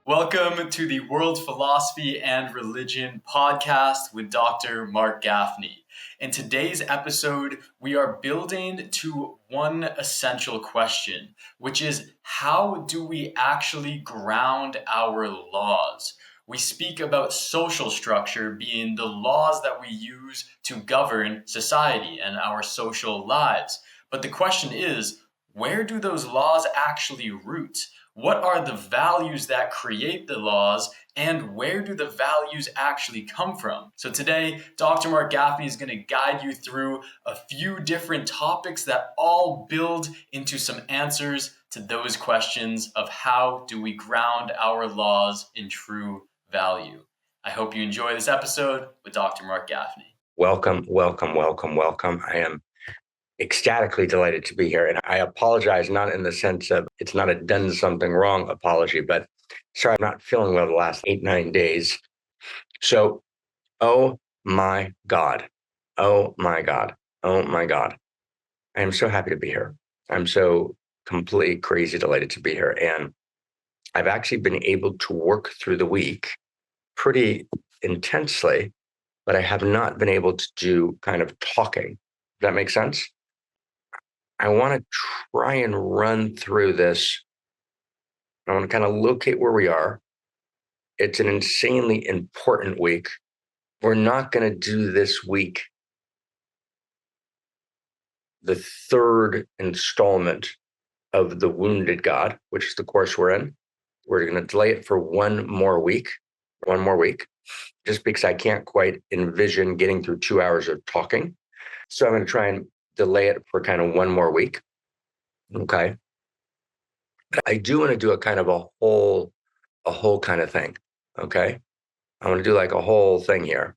Welcome to the World Philosophy and Religion podcast with Dr. Marc Gafni. In today's episode, we are building to one essential question, which is how do we actually ground our laws? We speak about social structure being the laws that we use to govern society and our social lives. But the question is, where do those laws actually root? What are the values that create the laws, and where do the values actually come from? So today, Dr. Marc Gafni is going to guide you through a few different topics that all build into some answers to those questions of how do we ground our laws in true value. I hope you enjoy this episode with Dr. Marc Gafni. Welcome. I am ecstatically delighted to be here. And I apologize, not in the sense of it's not a done something wrong apology, but sorry, I'm not feeling well the last 8-9 days. So, oh my God. I am so happy to be here. I'm so completely crazy delighted to be here. And I've actually been able to work through the week pretty intensely, but I have not been able to do kind of talking. Does that make sense? I want to try and run through this. I want to kind of locate where we are. It's an insanely important week. We're not going to do this week the third installment of The Wounded God, which is the course we're in. We're going to delay it for one more week, just because I can't quite envision getting through 2 hours of talking. So I'm going to try and delay it for kind of one more week. Okay. But I do want to do a kind of a whole kind of thing. Okay. I want to do like a whole thing here,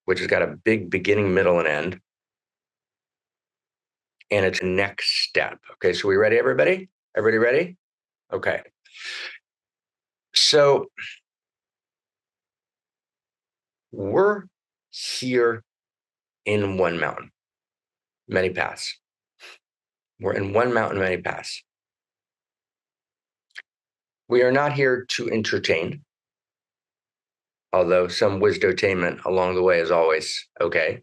which has got a big beginning, middle, and end. And it's a next step. Okay. So we ready, everybody? Everybody ready? Okay. So we're here in one mountain, many paths. We're in one mountain, many paths. We are not here to entertain, although some wisdotainment along the way is always okay.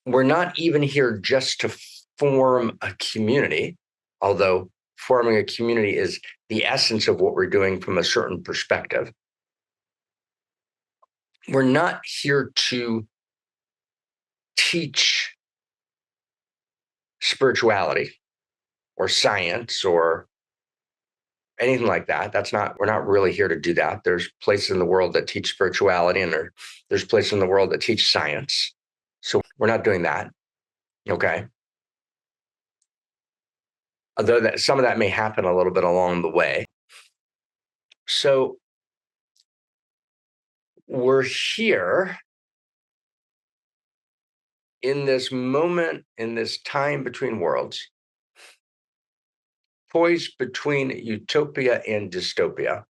We're not even here just to form a community, although forming a community is the essence of what we're doing from a certain perspective. We're not here to teach spirituality or science or anything like that. We're not really here to do that. There's places in the world that teach spirituality, and there's places in the world that teach science. So we're not doing that. Okay. Although some of that may happen a little bit along the way. So we're here in this moment, in this time between worlds, poised between utopia and dystopia,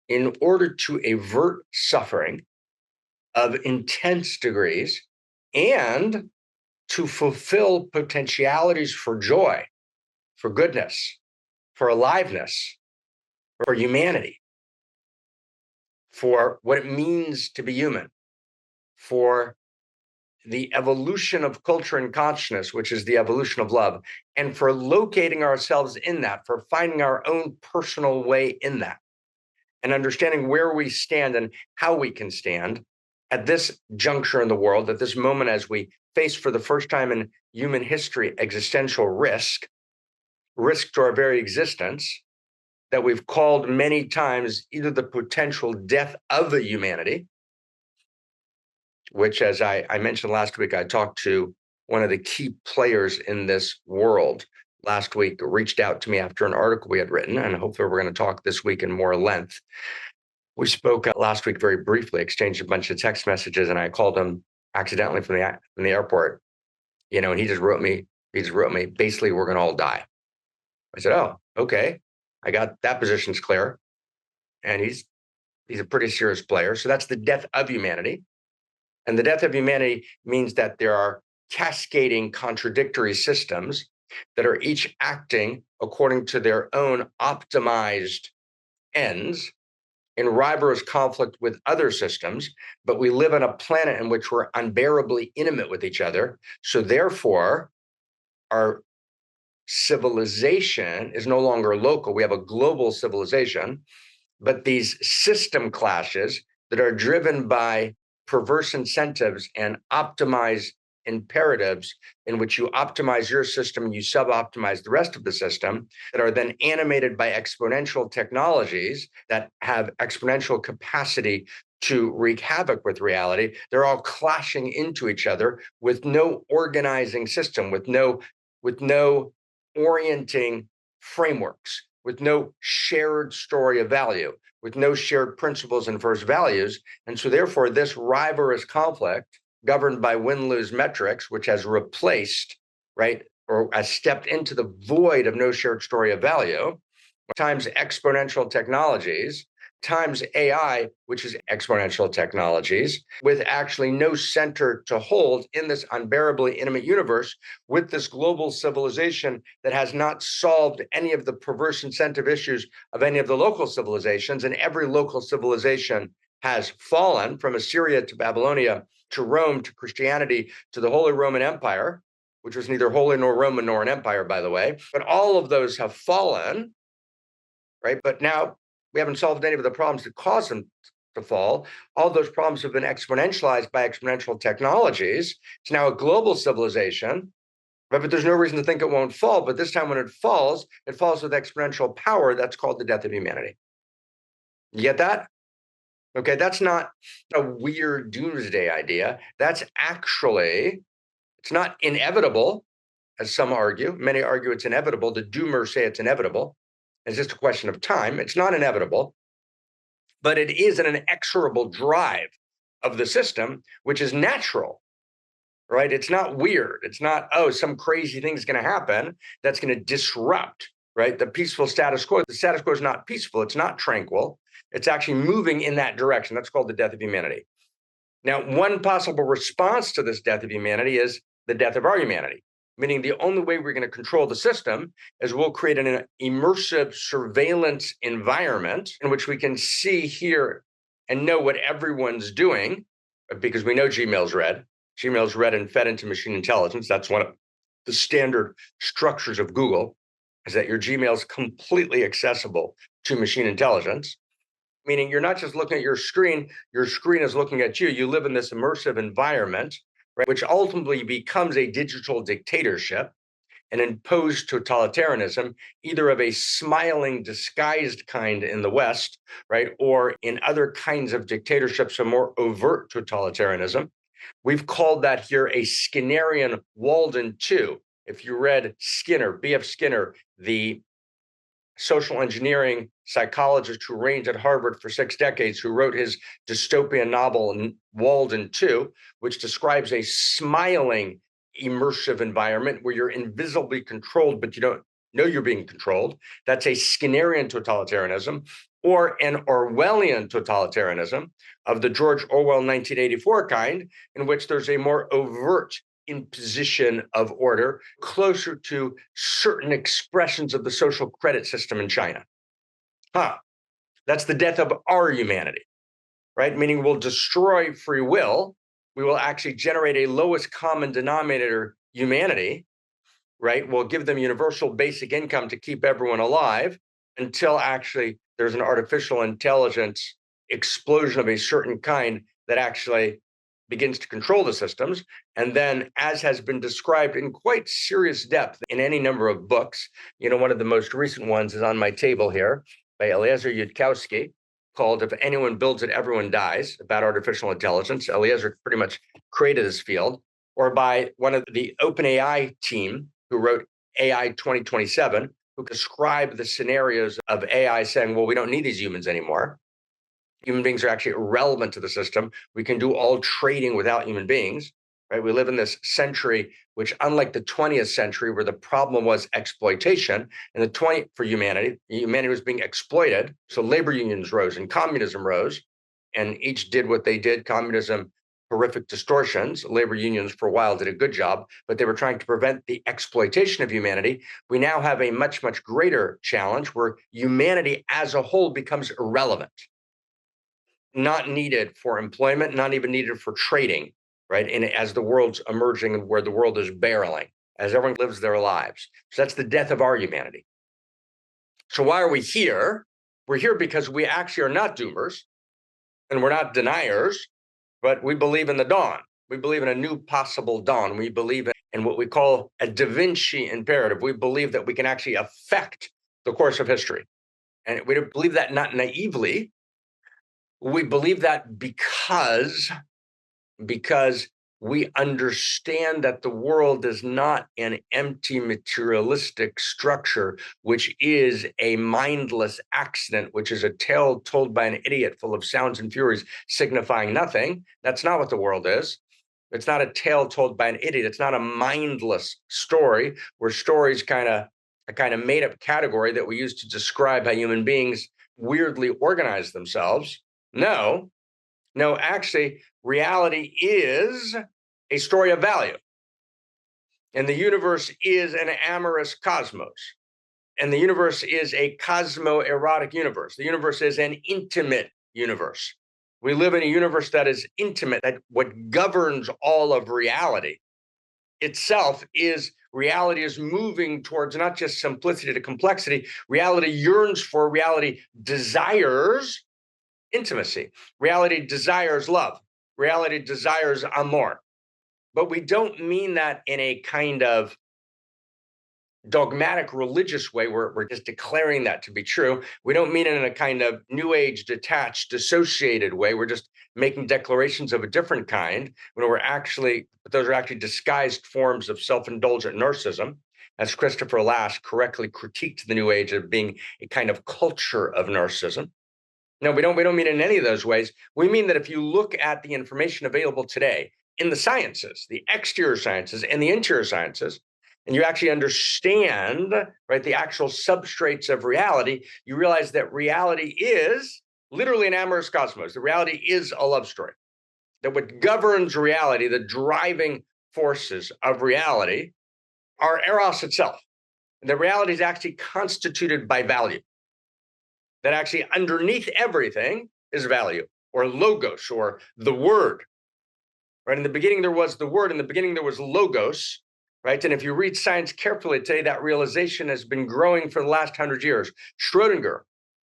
in order to avert suffering of intense degrees and to fulfill potentialities for joy, for goodness, for aliveness, for humanity, for what it means to be human, for the evolution of culture and consciousness, which is the evolution of love, and for locating ourselves in that, for finding our own personal way in that, and understanding where we stand and how we can stand at this juncture in the world, at this moment as we face for the first time in human history existential risk to our very existence, that we've called many times either the potential death of the humanity, which, as I mentioned last week, I talked to one of the key players in this world last week, reached out to me after an article we had written, and hopefully we're going to talk this week in more length. We spoke last week very briefly, exchanged a bunch of text messages, and I called him accidentally from the airport, and he just wrote me, basically, we're going to all die. I said, oh, okay. I got that position's clear. And he's a pretty serious player. So that's the death of humanity. And the death of humanity means that there are cascading contradictory systems that are each acting according to their own optimized ends in rivalrous conflict with other systems, but we live on a planet in which we're unbearably intimate with each other. So therefore, our civilization is no longer local. We have a global civilization, but these system clashes that are driven by perverse incentives and optimized imperatives in which you optimize your system, you sub-optimize the rest of the system, that are then animated by exponential technologies that have exponential capacity to wreak havoc with reality. They're all clashing into each other with no organizing system, with no orienting frameworks, with no shared story of value, with no shared principles and first values. And so therefore, this rivalrous conflict governed by win-lose metrics, which has replaced, right, or has stepped into the void of no shared story of value, times exponential technologies, times AI, which is exponential technologies, with actually no center to hold in this unbearably intimate universe, with this global civilization that has not solved any of the perverse incentive issues of any of the local civilizations. And every local civilization has fallen, from Assyria to Babylonia to Rome to Christianity to the Holy Roman Empire, which was neither holy nor Roman nor an empire, by the way. But all of those have fallen, right? But now we haven't solved any of the problems that caused them to fall. All those problems have been exponentialized by exponential technologies. It's now a global civilization, right? But there's no reason to think it won't fall. But this time when it falls with exponential power. That's called the death of humanity. You get that? Okay, that's not a weird doomsday idea. That's actually, it's not inevitable, as some argue. Many argue it's inevitable. The doomers say it's inevitable. It's just a question of time. It's not inevitable, but it is an inexorable drive of the system, which is natural, right? It's not weird. It's not, oh, some crazy thing's going to happen that's going to disrupt, right, the peaceful status quo. The status quo is not peaceful. It's not tranquil. It's actually moving in that direction. That's called the death of humanity. Now, one possible response to this death of humanity is the death of our humanity, meaning the only way we're going to control the system is we'll create an immersive surveillance environment in which we can see, hear, and know what everyone's doing, because we know Gmail's read. Gmail's read and fed into machine intelligence. That's one of the standard structures of Google, is that your Gmail is completely accessible to machine intelligence. Meaning you're not just looking at your screen is looking at you. You live in this immersive environment, right, which ultimately becomes a digital dictatorship, an imposed totalitarianism, either of a smiling, disguised kind in the West, right, or in other kinds of dictatorships, a more overt totalitarianism. We've called that here a Skinnerian Walden 2. If you read Skinner, B.F. Skinner, the social engineering psychologist who reigned at Harvard for 6 decades, who wrote his dystopian novel Walden 2, which describes a smiling, immersive environment where you're invisibly controlled, but you don't know you're being controlled. That's a Skinnerian totalitarianism, or an Orwellian totalitarianism of the George Orwell 1984 kind, in which there's a more overt imposition of order, closer to certain expressions of the social credit system in China. That's the death of our humanity, right? Meaning we'll destroy free will. We will actually generate a lowest common denominator humanity, right? We'll give them universal basic income to keep everyone alive until actually there's an artificial intelligence explosion of a certain kind that actually begins to control the systems. And then, as has been described in quite serious depth in any number of books, one of the most recent ones is on my table here by Eliezer Yudkowsky, called If Anyone Builds It, Everyone Dies, about artificial intelligence. Eliezer pretty much created this field. Or by one of the OpenAI team who wrote AI 2027, who described the scenarios of AI saying, well, we don't need these humans anymore. Human beings are actually irrelevant to the system. We can do all trading without human beings, right? We live in this century, which, unlike the 20th century, where the problem was exploitation, for humanity was being exploited. So labor unions rose and communism rose, and each did what they did. Communism horrific distortions. Labor unions for a while did a good job, but they were trying to prevent the exploitation of humanity. We now have a much, much greater challenge where humanity as a whole becomes irrelevant, not needed for employment, not even needed for trading, right? And as the world's emerging and where the world is barreling, as everyone lives their lives. So that's the death of our humanity. So why are we here? We're here because we actually are not doomers and we're not deniers, but we believe in the dawn. We believe in a new possible dawn. We believe in what we call a Da Vinci imperative. We believe that we can actually affect the course of history. And we believe that not naively. We believe that because we understand that the world is not an empty materialistic structure, which is a mindless accident, which is a tale told by an idiot full of sounds and furies signifying nothing. That's not what the world is. It's not a tale told by an idiot. It's not a mindless story where stories a kind of made up category that we use to describe how human beings weirdly organize themselves. No, actually, reality is a story of value. And the universe is an amorous cosmos. And the universe is a cosmo-erotic universe. The universe is an intimate universe. We live in a universe that is intimate, that what governs all of reality itself is reality is moving towards not just simplicity to complexity. Reality yearns for, reality desires intimacy. Reality desires love. Reality desires amor. But we don't mean that in a kind of dogmatic religious way where we're just declaring that to be true. We don't mean it in a kind of new age, detached, dissociated way. We're just making declarations of a different kind when those are actually disguised forms of self-indulgent narcissism, as Christopher Lasch correctly critiqued the new age of being a kind of culture of narcissism. No, we don't mean it in any of those ways. We mean that if you look at the information available today in the sciences, the exterior sciences and the interior sciences, and you actually understand, right, the actual substrates of reality, you realize that reality is literally an amorous cosmos. The reality is a love story. That what governs reality, the driving forces of reality, are Eros itself. And the reality is actually constituted by value. That actually underneath everything is value, or logos, or the word. Right? In the beginning, there was the word. In the beginning, there was logos. Right? And if you read science carefully today, that realization has been growing for the last 100 years. Schrodinger,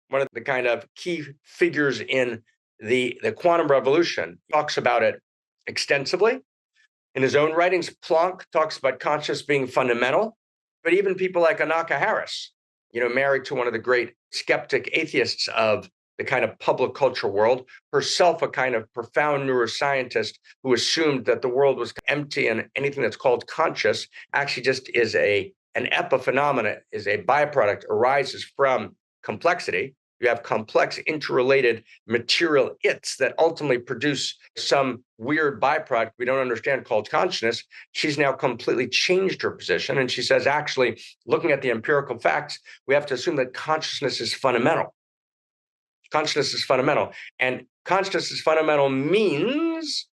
one of the kind of key figures in the quantum revolution, talks about it extensively. In his own writings, Planck talks about consciousness being fundamental. But even people like Anaka Harris, married to one of the great skeptic atheists of the kind of public culture world, herself a kind of profound neuroscientist who assumed that the world was empty and anything that's called conscious actually just is an epiphenomena, is a byproduct, arises from complexity. You have complex interrelated material its that ultimately produce some weird byproduct we don't understand called consciousness. She's now completely changed her position. And she says, actually, looking at the empirical facts, we have to assume that consciousness is fundamental. Consciousness is fundamental. And consciousness is fundamental means,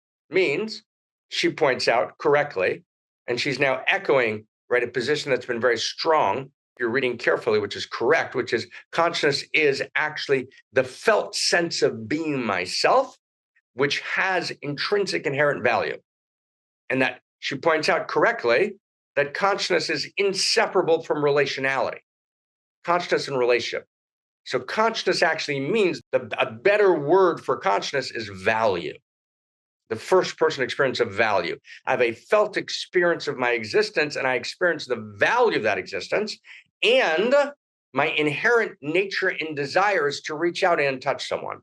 she points out correctly, and she's now echoing, right, a position that's been very strong, you're reading carefully, which is correct, which is consciousness is actually the felt sense of being myself, which has intrinsic inherent value. And that she points out correctly that consciousness is inseparable from relationality, consciousness and relationship. So consciousness actually means a better word for consciousness is value. The first person experience of value. I have a felt experience of my existence, and I experience the value of that existence. And my inherent nature and desire is to reach out and touch someone.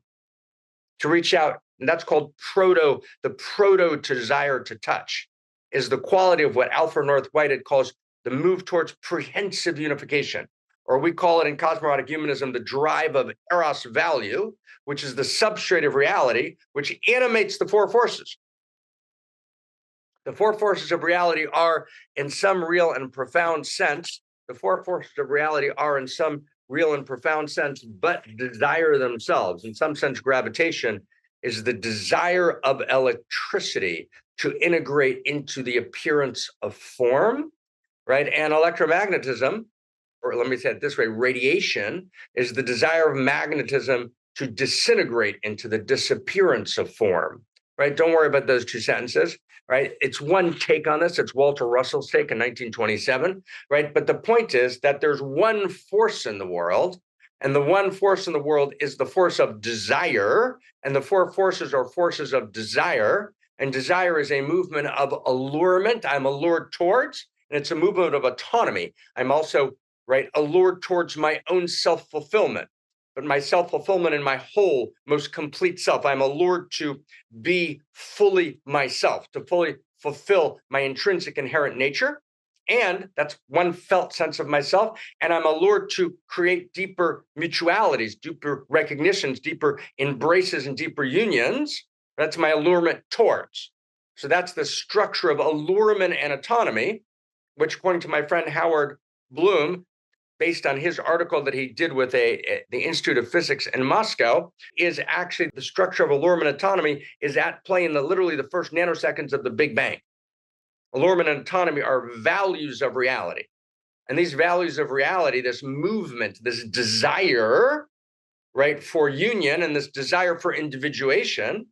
To reach out, and that's called the proto desire to touch, is the quality of what Alfred North Whitehead calls the move towards prehensive unification. Or we call it in cosmoerotic humanism the drive of Eros value, which is the substrate of reality, which animates the four forces. The four forces of reality are, in some real and profound sense, but desire themselves. In some sense, gravitation is the desire of electricity to integrate into the appearance of form, right? And electromagnetism, or let me say it this way, radiation is the desire of magnetism to disintegrate into the disappearance of form, right? Don't worry about those two sentences, right? It's one take on this. It's Walter Russell's take in 1927, right? But the point is that there's one force in the world, and the one force in the world is the force of desire, and the four forces are forces of desire, and desire is a movement of allurement. I'm allured towards, and it's a movement of autonomy. I'm also allured towards my own self-fulfillment, but my self-fulfillment in my whole, most complete self. I'm allured to be fully myself, to fully fulfill my intrinsic inherent nature. And that's one felt sense of myself. And I'm allured to create deeper mutualities, deeper recognitions, deeper embraces, and deeper unions. That's my allurement towards. So that's the structure of allurement and autonomy, which, according to my friend Howard Bloom, based on his article that he did with the Institute of Physics in Moscow, is actually the structure of allurement autonomy is at play in literally the first nanoseconds of the Big Bang. Allurement and autonomy are values of reality. And these values of reality, this movement, this desire, right, for union and this desire for individuation,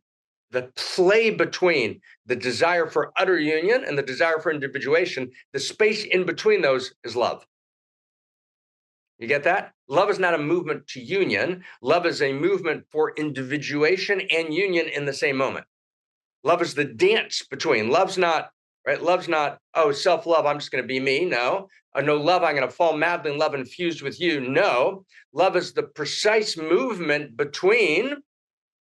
the play between the desire for utter union and the desire for individuation, the space in between those is love. You get that? Love is not a movement to union. Love is a movement for individuation and union in the same moment. Love is the dance between. Love's not, right? Love's not, oh, self-love, I'm just going to be me. No. No, love, I'm going to fall madly in love infused with you. No. Love is the precise movement between, did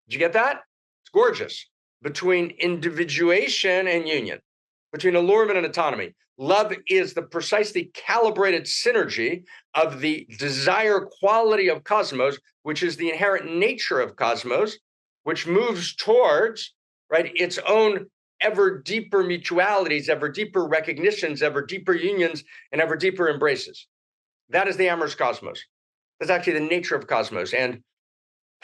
you get that? It's gorgeous. Between individuation and union, between allurement and autonomy. Love is the precisely calibrated synergy of the desire quality of cosmos, which is the inherent nature of cosmos, which moves towards, right, its own ever deeper mutualities, ever deeper recognitions, ever deeper unions, and ever deeper embraces. That is the Amorous Cosmos. That's actually the nature of cosmos. And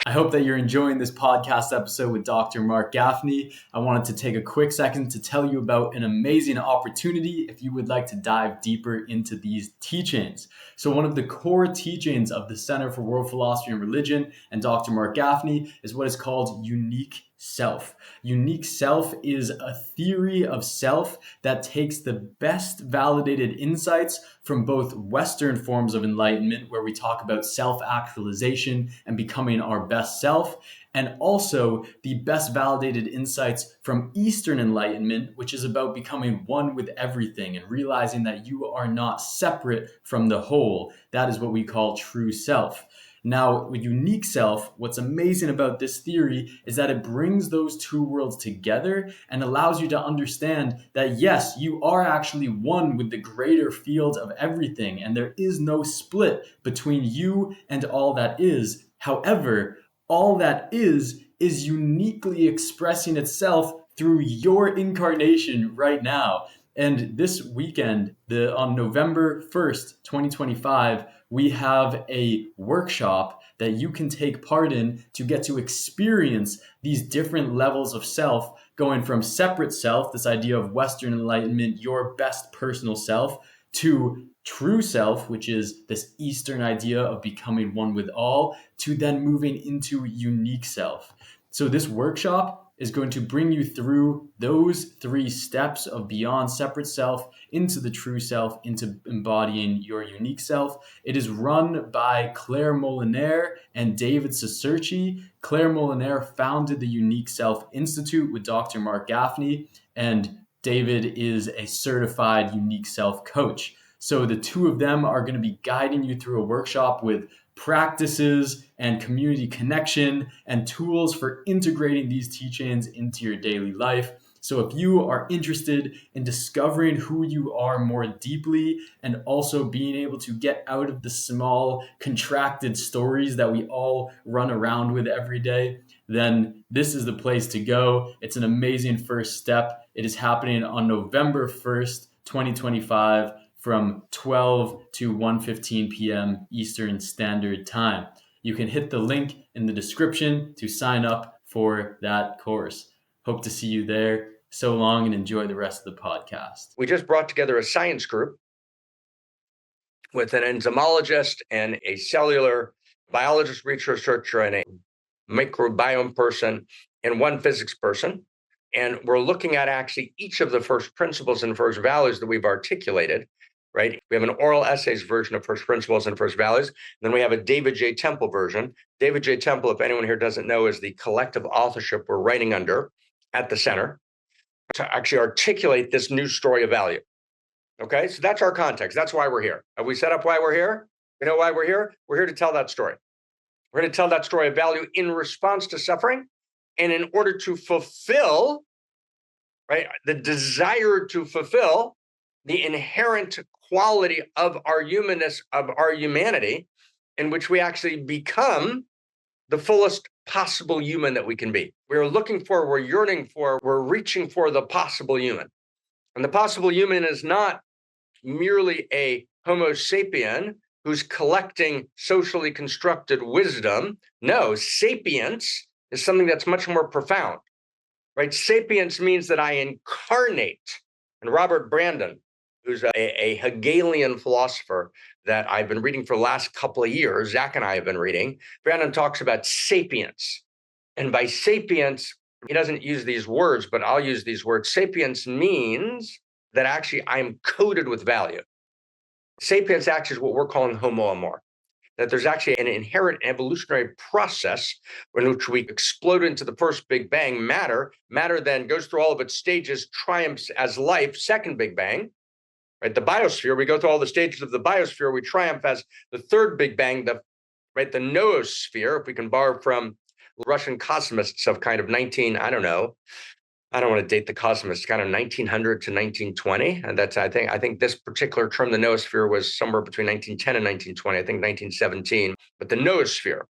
I hope that you're enjoying this podcast episode with Dr. Marc Gafni. I wanted to take a quick second to tell you about an amazing opportunity if you would like to dive deeper into these teachings. So one of the core teachings of the Center for World Philosophy and Religion and Dr. Marc Gafni is what is called unique self. Unique self is a theory of self that takes the best validated insights from both Western forms of enlightenment, where we talk about self-actualization and becoming our best self, and also the best validated insights from Eastern enlightenment, which is about becoming one with everything and realizing that you are not separate from the whole. That is what we call true self. Now, with unique self, what's amazing about this theory is that it brings those two worlds together and allows you to understand that, yes, you are actually one with the greater field of everything, and there is no split between you and all that is. However, all that is uniquely expressing itself through your incarnation right now. And this weekend, on November 1st, 2025, we have a workshop that you can take part in to get to experience these different levels of self, going from separate self, this idea of Western enlightenment, your best personal self, to true self, which is this Eastern idea of becoming one with all, to then moving into unique self. So this workshop is going to bring you through those three steps of beyond separate self into the true self, into embodying your unique self. It is run by Claire Molinaire and David Secerci. Claire Molinaire founded the Unique Self Institute with Dr. Marc Gafni, and David is a certified unique self coach. So the two of them are going to be guiding you through a workshop with practices and community connection and tools for integrating these teachings into your daily life. So if you are interested in discovering who you are more deeply and also being able to get out of the small contracted stories that we all run around with every day, then this is the place to go. It's an amazing first step. It is happening on November 1st, 2025 from 12 to 1:15 p.m. Eastern Standard Time. You can hit the link in the description to sign up for that course. Hope to see you there. So long, and enjoy the rest of the podcast. We just brought together a science group with an enzymologist and a cellular biologist, researcher, and a microbiome person, and one physics person. And we're looking at actually each of the first principles and first values that we've articulated, right? We have an oral essays version of first principles and first values. Then we have a David J. Temple version. David J. Temple, if anyone here doesn't know, is the collective authorship we're writing under at the center to actually articulate this new story of value. Okay, so that's our context. That's why we're here. Have we set up why we're here? You know why we're here? We're here to tell that story. We're going to tell that story of value in response to suffering and in order to fulfill, right, the desire to fulfill the inherent quality of our humanness, of our humanity, in which we actually become the fullest possible human that we can be. We're looking for, we're yearning for, we're reaching for the possible human. And the possible human is not merely a Homo sapien who's collecting socially constructed wisdom. No, sapience is something that's much more profound, right? Sapience means that I incarnate. And Robert Brandon, who's a Hegelian philosopher that I've been reading for the last couple of years, Zach and I have been reading, Brandon talks about sapience. And by sapience, he doesn't use these words, but I'll use these words. Sapience means that actually I'm coded with value. Sapiens actually is what we're calling Homo Amor, that there's actually an inherent evolutionary process in which we explode into the first Big Bang, matter. Matter then goes through all of its stages, triumphs as life, second Big Bang, right? The biosphere, we go through all the stages of the biosphere, we triumph as the third Big Bang, the noosphere, if we can borrow from Russian cosmists of kind of I don't want to date the cosmos, kind of 1900 to 1920. And that's, I think this particular term, the noosphere, was somewhere between 1910 and 1920, I think 1917. But the noosphere,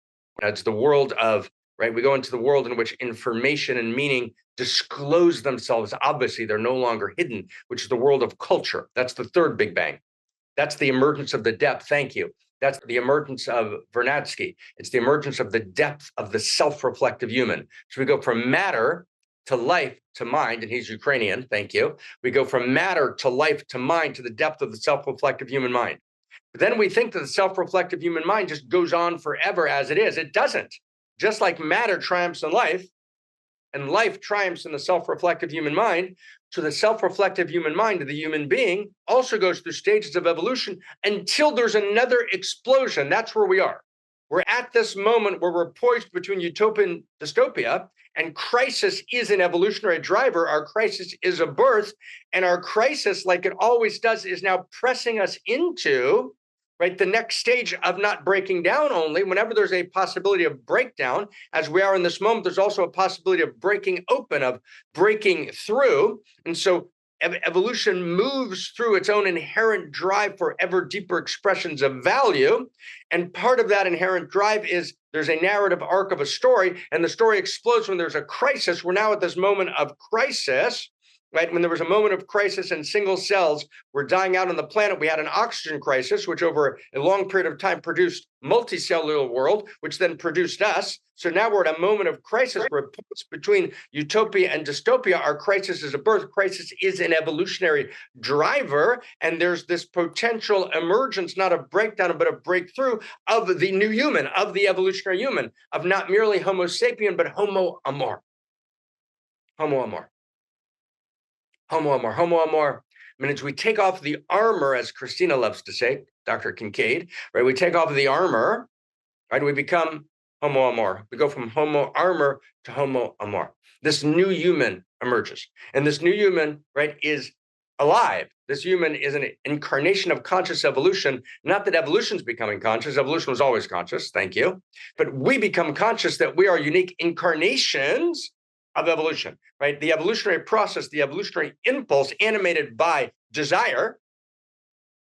it's the world of, right? We go into the world in which information and meaning disclose themselves. Obviously, they're no longer hidden, which is the world of culture. That's the third Big Bang. That's the emergence of the depth. Thank you. That's the emergence of Vernadsky. It's the emergence of the depth of the self-reflective human. So we go from matter to life to mind, and he's Ukrainian, thank you. We go from matter to life to mind to the depth of the self-reflective human mind. But then we think that the self-reflective human mind just goes on forever as it is. It doesn't. Just like matter triumphs in life, and life triumphs in the self-reflective human mind, so the self-reflective human mind of the human being also goes through stages of evolution until there's another explosion. That's where we are. We're at this moment where we're poised between utopia and dystopia, and crisis is an evolutionary driver. Our crisis is a birth, and our crisis, like it always does, is now pressing us into, right, the next stage of not breaking down only. Whenever there's a possibility of breakdown, as we are in this moment, there's also a possibility of breaking open, of breaking through. And so evolution moves through its own inherent drive for ever deeper expressions of value. And part of that inherent drive is there's a narrative arc of a story, and the story explodes when there's a crisis. We're now at this moment of crisis, right? When there was a moment of crisis and single cells were dying out on the planet, we had an oxygen crisis, which over a long period of time produced multicellular world, which then produced us. So now we're at a moment of crisis where between utopia and dystopia, our crisis is a birth. Crisis is an evolutionary driver. And there's this potential emergence, not a breakdown, but a breakthrough of the new human, of the evolutionary human, of not merely Homo sapien, but Homo Amor. Homo Amor. Homo Amor. Homo Amor means we take off the armor, as Christina loves to say, Dr. Kincaid, right? We take off the armor, right? We become Homo Amor. We go from Homo armor to Homo Amor. This new human emerges. And this new human, right, is alive. This human is an incarnation of conscious evolution. Not that evolution's becoming conscious. Evolution was always conscious. Thank you. But we become conscious that we are unique incarnations of evolution, right? The evolutionary process, the evolutionary impulse animated by desire,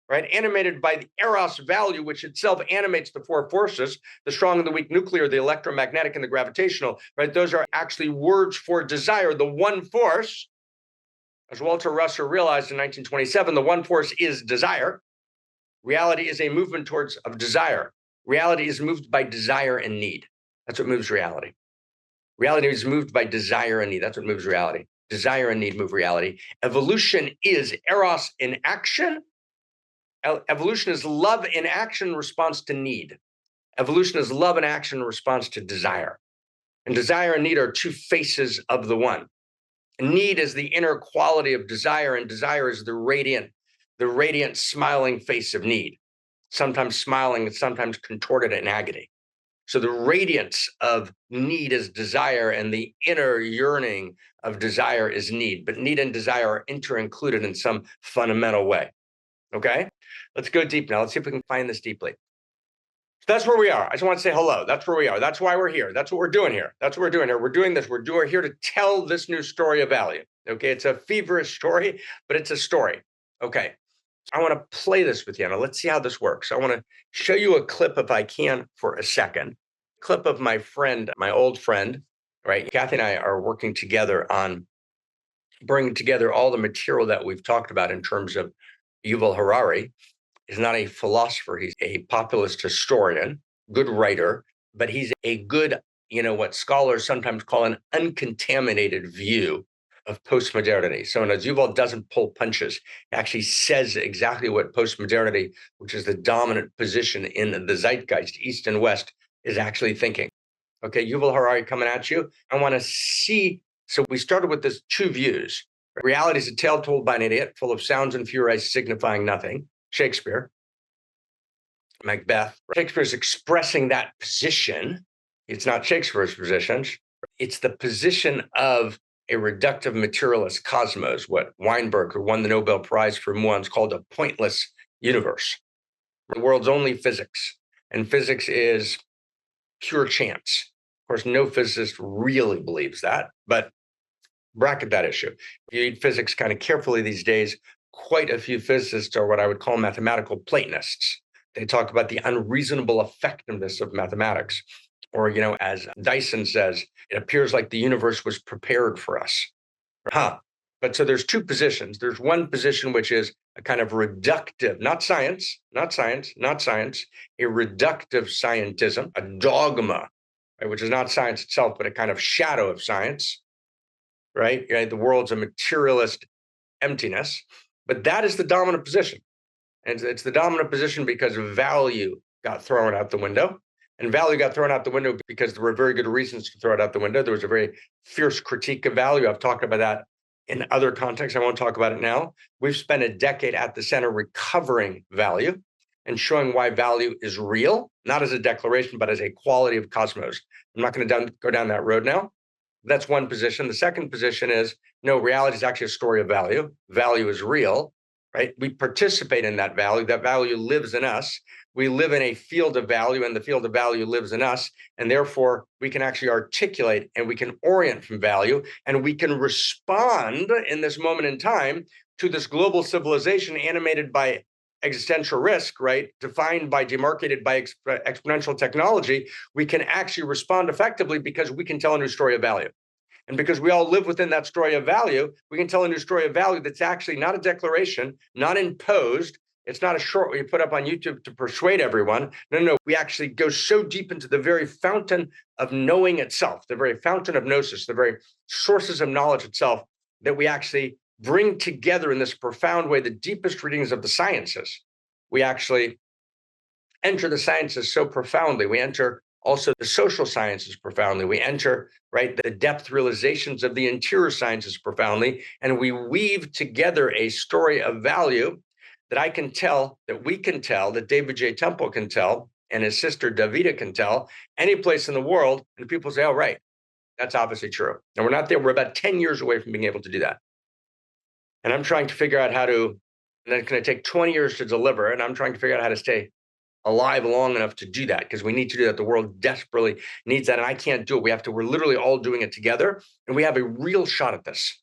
right? Animated by the Eros value, which itself animates the four forces, the strong and the weak nuclear, the electromagnetic and the gravitational, right? Those are actually words for desire. The one force, as Walter Russell realized in 1927, the one force is desire. Reality is a movement towards of desire. Reality is moved by desire and need. That's what moves reality. Reality is moved by desire and need. That's what moves reality. Desire and need move reality. Evolution is Eros in action. Evolution is love in action in response to need. Evolution is love in action in response to desire. And desire and need are two faces of the one. Need is the inner quality of desire, and desire is the radiant, smiling face of need, sometimes smiling and sometimes contorted in agony. So the radiance of need is desire, and the inner yearning of desire is need. But need and desire are inter-included in some fundamental way. Okay? Let's go deep now. Let's see if we can find this deeply. So that's where we are. I just want to say hello. That's where we are. That's why we're here. That's what we're doing here. That's what we're doing here. We're doing this. We're here to tell this new story of value. Okay? It's a feverish story, but it's a story. Okay. I want to play this with you. Now, let's see how this works. I want to show you a clip, if I can, for a second. Clip of my friend, my old friend, right? Kathy and I are working together on bringing together all the material that we've talked about in terms of Yuval Harari. He's not a philosopher. He's a populist historian, good writer, but he's a good, what scholars sometimes call an uncontaminated view of postmodernity. So as Yuval doesn't pull punches, he actually says exactly what postmodernity, which is the dominant position in the zeitgeist, East and West, is actually thinking. Okay, Yuval Harari coming at you. I want to see. So we started with this two views. Reality is a tale told by an idiot, full of sounds and fury signifying nothing. Shakespeare, Macbeth. Shakespeare is expressing that position. It's not Shakespeare's position. It's the position of a reductive materialist cosmos, what Weinberg, who won the Nobel Prize for muons, called a pointless universe. The world's only physics, and physics is pure chance. Of course, no physicist really believes that, but bracket that issue. If you read physics kind of carefully these days, quite a few physicists are what I would call mathematical Platonists. They talk about the unreasonable effectiveness of mathematics. Or, as Dyson says, it appears like the universe was prepared for us. But so there's two positions. There's one position which is a kind of reductive, not science, a reductive scientism, a dogma, right, which is not science itself, but a kind of shadow of science, right? The world's a materialist emptiness, but that is the dominant position. And it's the dominant position because value got thrown out the window. And value got thrown out the window because there were very good reasons to throw it out the window. There was a very fierce critique of value. I've talked about that in other contexts. I won't talk about it now. We've spent a decade at the center recovering value and showing why value is real, not as a declaration, but as a quality of cosmos. I'm not going to go down that road now. That's one position. The second position is, no, reality is actually a story of value. Value is real, right? We participate in that value. That value lives in us. We live in a field of value, and the field of value lives in us. And therefore, we can actually articulate and we can orient from value, and we can respond in this moment in time to this global civilization animated by existential risk, right? Defined by, demarcated by exponential technology. We can actually respond effectively because we can tell a new story of value. And because we all live within that story of value, we can tell a new story of value that's actually not a declaration, not imposed. It's not a short we put up on YouTube to persuade everyone. No. We actually go so deep into the very fountain of knowing itself, the very fountain of gnosis, the very sources of knowledge itself, that we actually bring together in this profound way the deepest readings of the sciences. We actually enter the sciences so profoundly. We enter also the social sciences profoundly. We enter, right, the depth realizations of the interior sciences profoundly, and we weave together a story of value that I can tell, that we can tell, that David J. Temple can tell, and his sister Davida can tell, any place in the world, and people say, oh, right, that's obviously true. And we're not there. We're about 10 years away from being able to do that. And I'm trying to figure out how to, and it's going to take 20 years to deliver, and I'm trying to figure out how to stay alive long enough to do that, because we need to do that. The world desperately needs that, and I can't do it. We're literally all doing it together, and we have a real shot at this.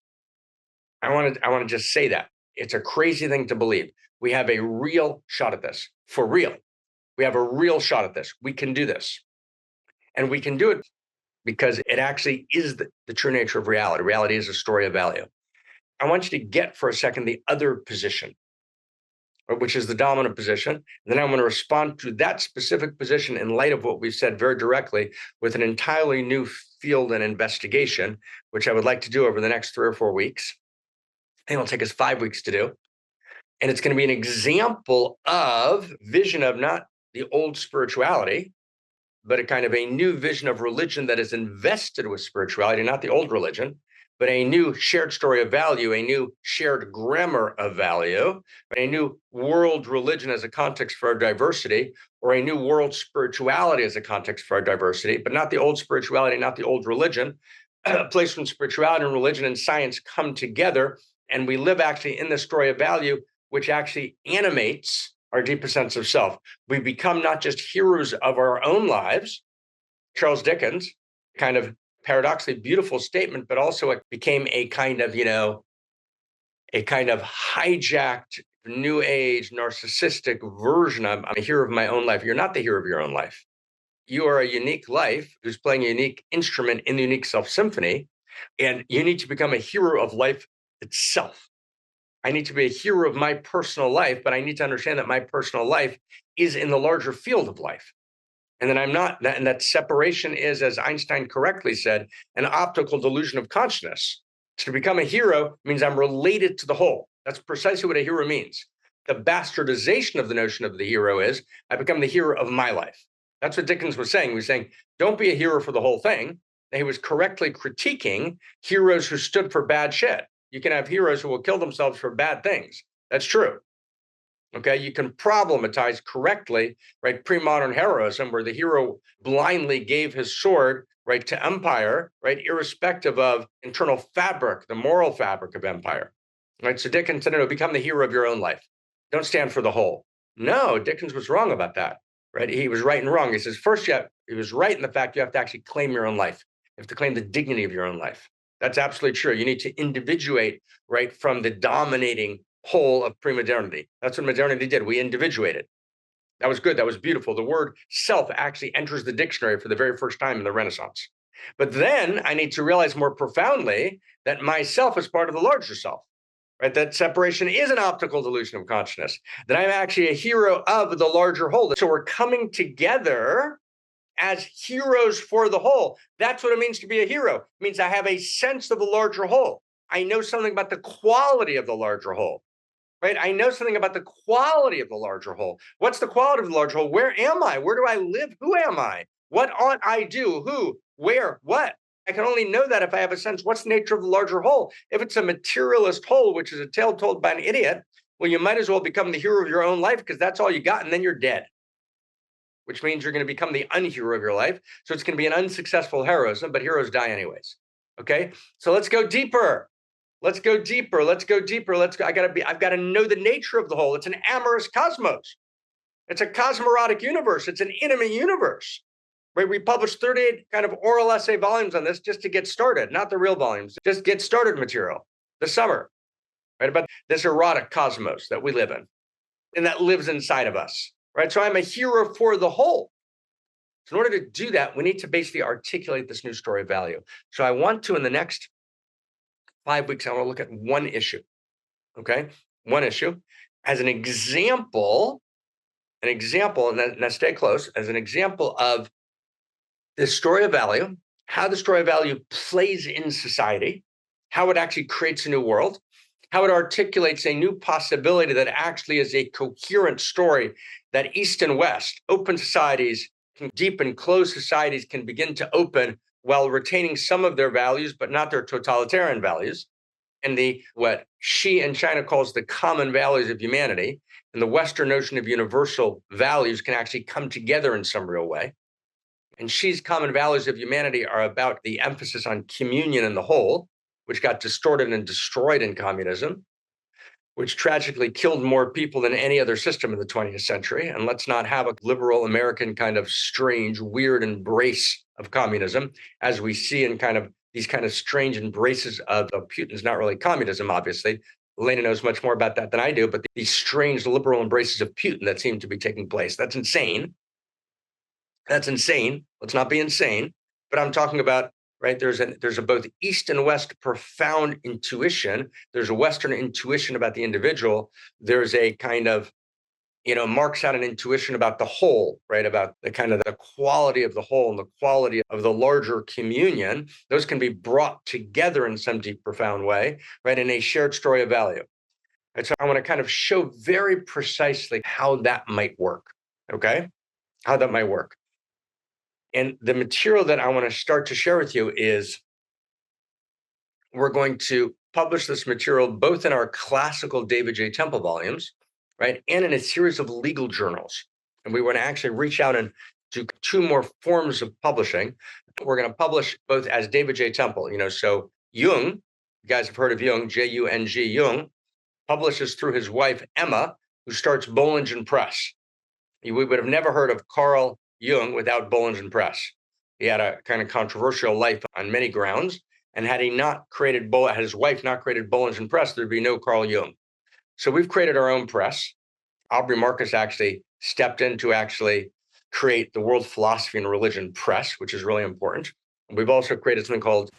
I want to just say that. It's a crazy thing to believe. We have a real shot at this, for real. We have a real shot at this. We can do this. And we can do it because it actually is the true nature of reality. Reality is a story of value. I want you to get for a second the other position. which is the dominant position. And then I'm going to respond to that specific position in light of what we've said very directly with an entirely new field and investigation, which I would like to do over the next 3 or 4 weeks. And it'll take us 5 weeks to do. And it's going to be an example of vision of not the old spirituality, but a kind of a new vision of religion that is invested with spirituality, not the old religion, but a new shared story of value, a new shared grammar of value, a new world religion as a context for our diversity, or a new world spirituality as a context for our diversity, but not the old spirituality, not the old religion, a place when spirituality and religion and science come together, and we live actually in the story of value, which actually animates our deeper sense of self. We become not just heroes of our own lives. Charles Dickens, kind of paradoxically beautiful statement, but also it became a kind of, a kind of hijacked new age narcissistic version. I'm a hero of my own life. You're not the hero of your own life. You are a unique life who's playing a unique instrument in the unique self symphony, and you need to become a hero of life itself. I need to be a hero of my personal life, but I need to understand that my personal life is in the larger field of life. And then I'm not, and that separation is, as Einstein correctly said, an optical delusion of consciousness. To become a hero means I'm related to the whole. That's precisely what a hero means. The bastardization of the notion of the hero is I become the hero of my life. That's what Dickens was saying. He was saying, don't be a hero for the whole thing. And he was correctly critiquing heroes who stood for bad shit. You can have heroes who will kill themselves for bad things. That's true. Okay, you can problematize correctly, right, pre-modern heroism, where the hero blindly gave his sword, right, to empire, right, irrespective of internal fabric, the moral fabric of empire, right? So Dickens said, no, become the hero of your own life. Don't stand for the whole. No, Dickens was wrong about that, right? He was right and wrong. He says, first, he was right in the fact you have to actually claim your own life. You have to claim the dignity of your own life. That's absolutely true. You need to individuate, right, from the dominating whole of pre-modernity. That's what modernity did. We individuated. That was good. That was beautiful. The word self actually enters the dictionary for the very first time in the Renaissance. But then I need to realize more profoundly that myself is part of the larger self, right? That separation is an optical delusion of consciousness, that I'm actually a hero of the larger whole. So we're coming together as heroes for the whole. That's what it means to be a hero. It means I have a sense of the larger whole. I know something about the quality of the larger whole, right? I know something about the quality of the larger whole. What's the quality of the larger whole? Where am I? Where do I live? Who am I? What ought I do? Who? Where? What? I can only know that if I have a sense, what's the nature of the larger whole? If it's a materialist whole, which is a tale told by an idiot, well, you might as well become the hero of your own life, because that's all you got, and then you're dead, which means you're going to become the unhero of your life. So it's going to be an unsuccessful heroism, but heroes die anyways. Okay, so let's go deeper. Let's go deeper. Let's go deeper. Let's go. I've got to know the nature of the whole. It's an amorous cosmos. It's a cosmorotic universe. It's an intimate universe. Right? We published 38 kind of oral essay volumes on this just to get started, not the real volumes, just get started material this summer, right? About this erotic cosmos that we live in and that lives inside of us, right? So I'm a hero for the whole. So in order to do that, we need to basically articulate this new story of value. So I want to, in the next 5 weeks, I want to look at one issue, okay? One issue as an example, and now stay close, as an example of this story of value, how the story of value plays in society, how it actually creates a new world, how it articulates a new possibility that actually is a coherent story that East and West, open societies, deep and closed societies can begin to open while retaining some of their values, but not their totalitarian values. And what Xi in China calls the common values of humanity, and the Western notion of universal values can actually come together in some real way. And Xi's common values of humanity are about the emphasis on communion in the whole, which got distorted and destroyed in communism, which tragically killed more people than any other system in the 20th century. And let's not have a liberal American kind of strange, weird embrace of communism, as we see in kind of these kind of strange embraces of Putin's not really communism, obviously. Elena knows much more about that than I do, but these strange liberal embraces of Putin that seem to be taking place. That's insane. That's insane. Let's not be insane. But I'm talking about, right, there's a both East and West profound intuition. There's a Western intuition about the individual. There's a kind of Marx had an intuition about the whole, right? About the kind of the quality of the whole and the quality of the larger communion. Those can be brought together in some deep, profound way, right? In a shared story of value. And so I want to kind of show very precisely how that might work, okay? How that might work. And the material that I want to start to share with you is we're going to publish this material both in our classical David J. Temple volumes, right, and in a series of legal journals. And we want to actually reach out and do two more forms of publishing. We're going to publish both as David J. Temple, so Jung, you guys have heard of Jung, J-U-N-G, Jung, publishes through his wife, Emma, who starts Bollingen Press. We would have never heard of Carl Jung without Bollingen Press. He had a kind of controversial life on many grounds. And had his wife not created Bollingen Press, there'd be no Carl Jung. So we've created our own press. Aubrey Marcus actually stepped in to actually create the World Philosophy and Religion Press, which is really important. We've also created something called,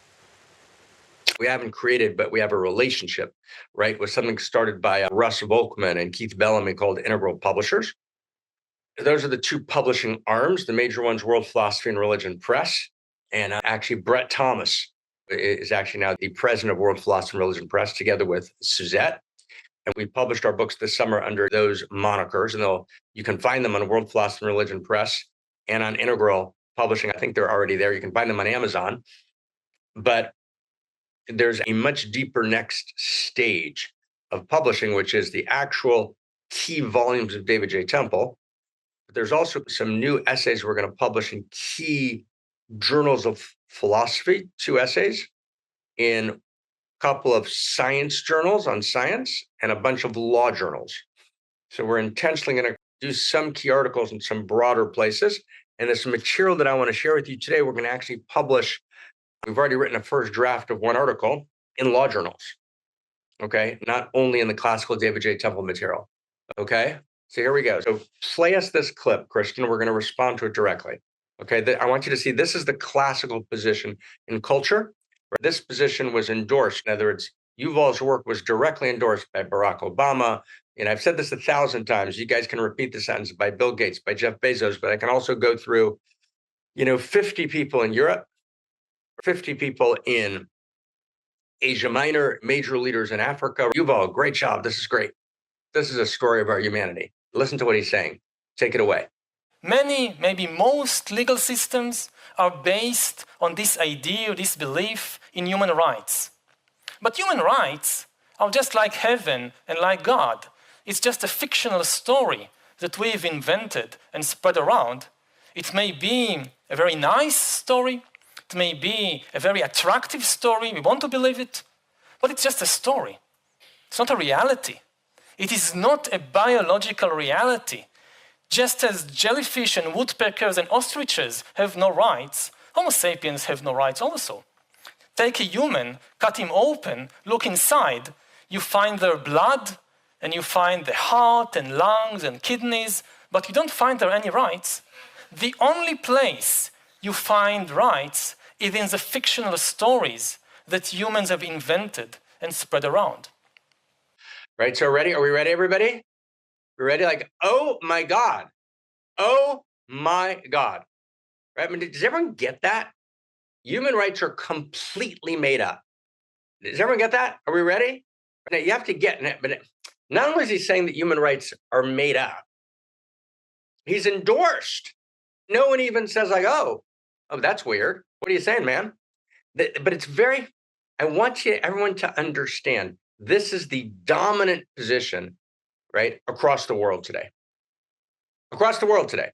we haven't created, but we have a relationship, right, with something started by Russ Volkman and Keith Bellamy called Integral Publishers. Those are the two publishing arms. The major one's World Philosophy and Religion Press. And actually, Brett Thomas is actually now the president of World Philosophy and Religion Press, together with Suzette. And we published our books this summer under those monikers. And you can find them on World Philosophy and Religion Press and on Integral Publishing. I think they're already there. You can find them on Amazon. But there's a much deeper next stage of publishing, which is the actual key volumes of David J. Temple. There's also some new essays we're going to publish in key journals of philosophy, 2 essays, in a couple of science journals on science, and a bunch of law journals. So we're intentionally going to do some key articles in some broader places. And this material that I want to share with you today, we're going to actually publish. We've already written a first draft of one article in law journals, okay? Not only in the classical David J. Temple material, okay? So here we go. So play us this clip, Christian. We're going to respond to it directly. Okay, I want you to see this is the classical position in culture. This position was endorsed. In other words, Yuval's work was directly endorsed by Barack Obama. And I've said this 1,000 times. You guys can repeat the sentence, by Bill Gates, by Jeff Bezos, but I can also go through, 50 people in Europe, 50 people in Asia Minor, major leaders in Africa. Yuval, great job. This is great. This is a story of our humanity. Listen to what he's saying. Take it away. Many, maybe most legal systems are based on this idea, this belief in human rights. But human rights are just like heaven and like God. It's just a fictional story that we've invented and spread around. It may be a very nice story. It may be a very attractive story. We want to believe it. But it's just a story. It's not a reality. It is not a biological reality. Just as jellyfish and woodpeckers and ostriches have no rights, Homo sapiens have no rights also. Take a human, cut him open, look inside, you find their blood, and you find the heart and lungs and kidneys, but you don't find there any rights. The only place you find rights is in the fictional stories that humans have invented and spread around. Right, so ready? Are we ready, everybody? We're ready? Like, oh my God. Oh my God. Right? I mean, does everyone get that? Human rights are completely made up. Does everyone get that? Are we ready? Now, you have to get it, but not only is he saying that human rights are made up, he's endorsed. No one even says like, oh, that's weird. What are you saying, man? But it's very, I want everyone to understand, this is the dominant position, right, across the world today. Across the world today.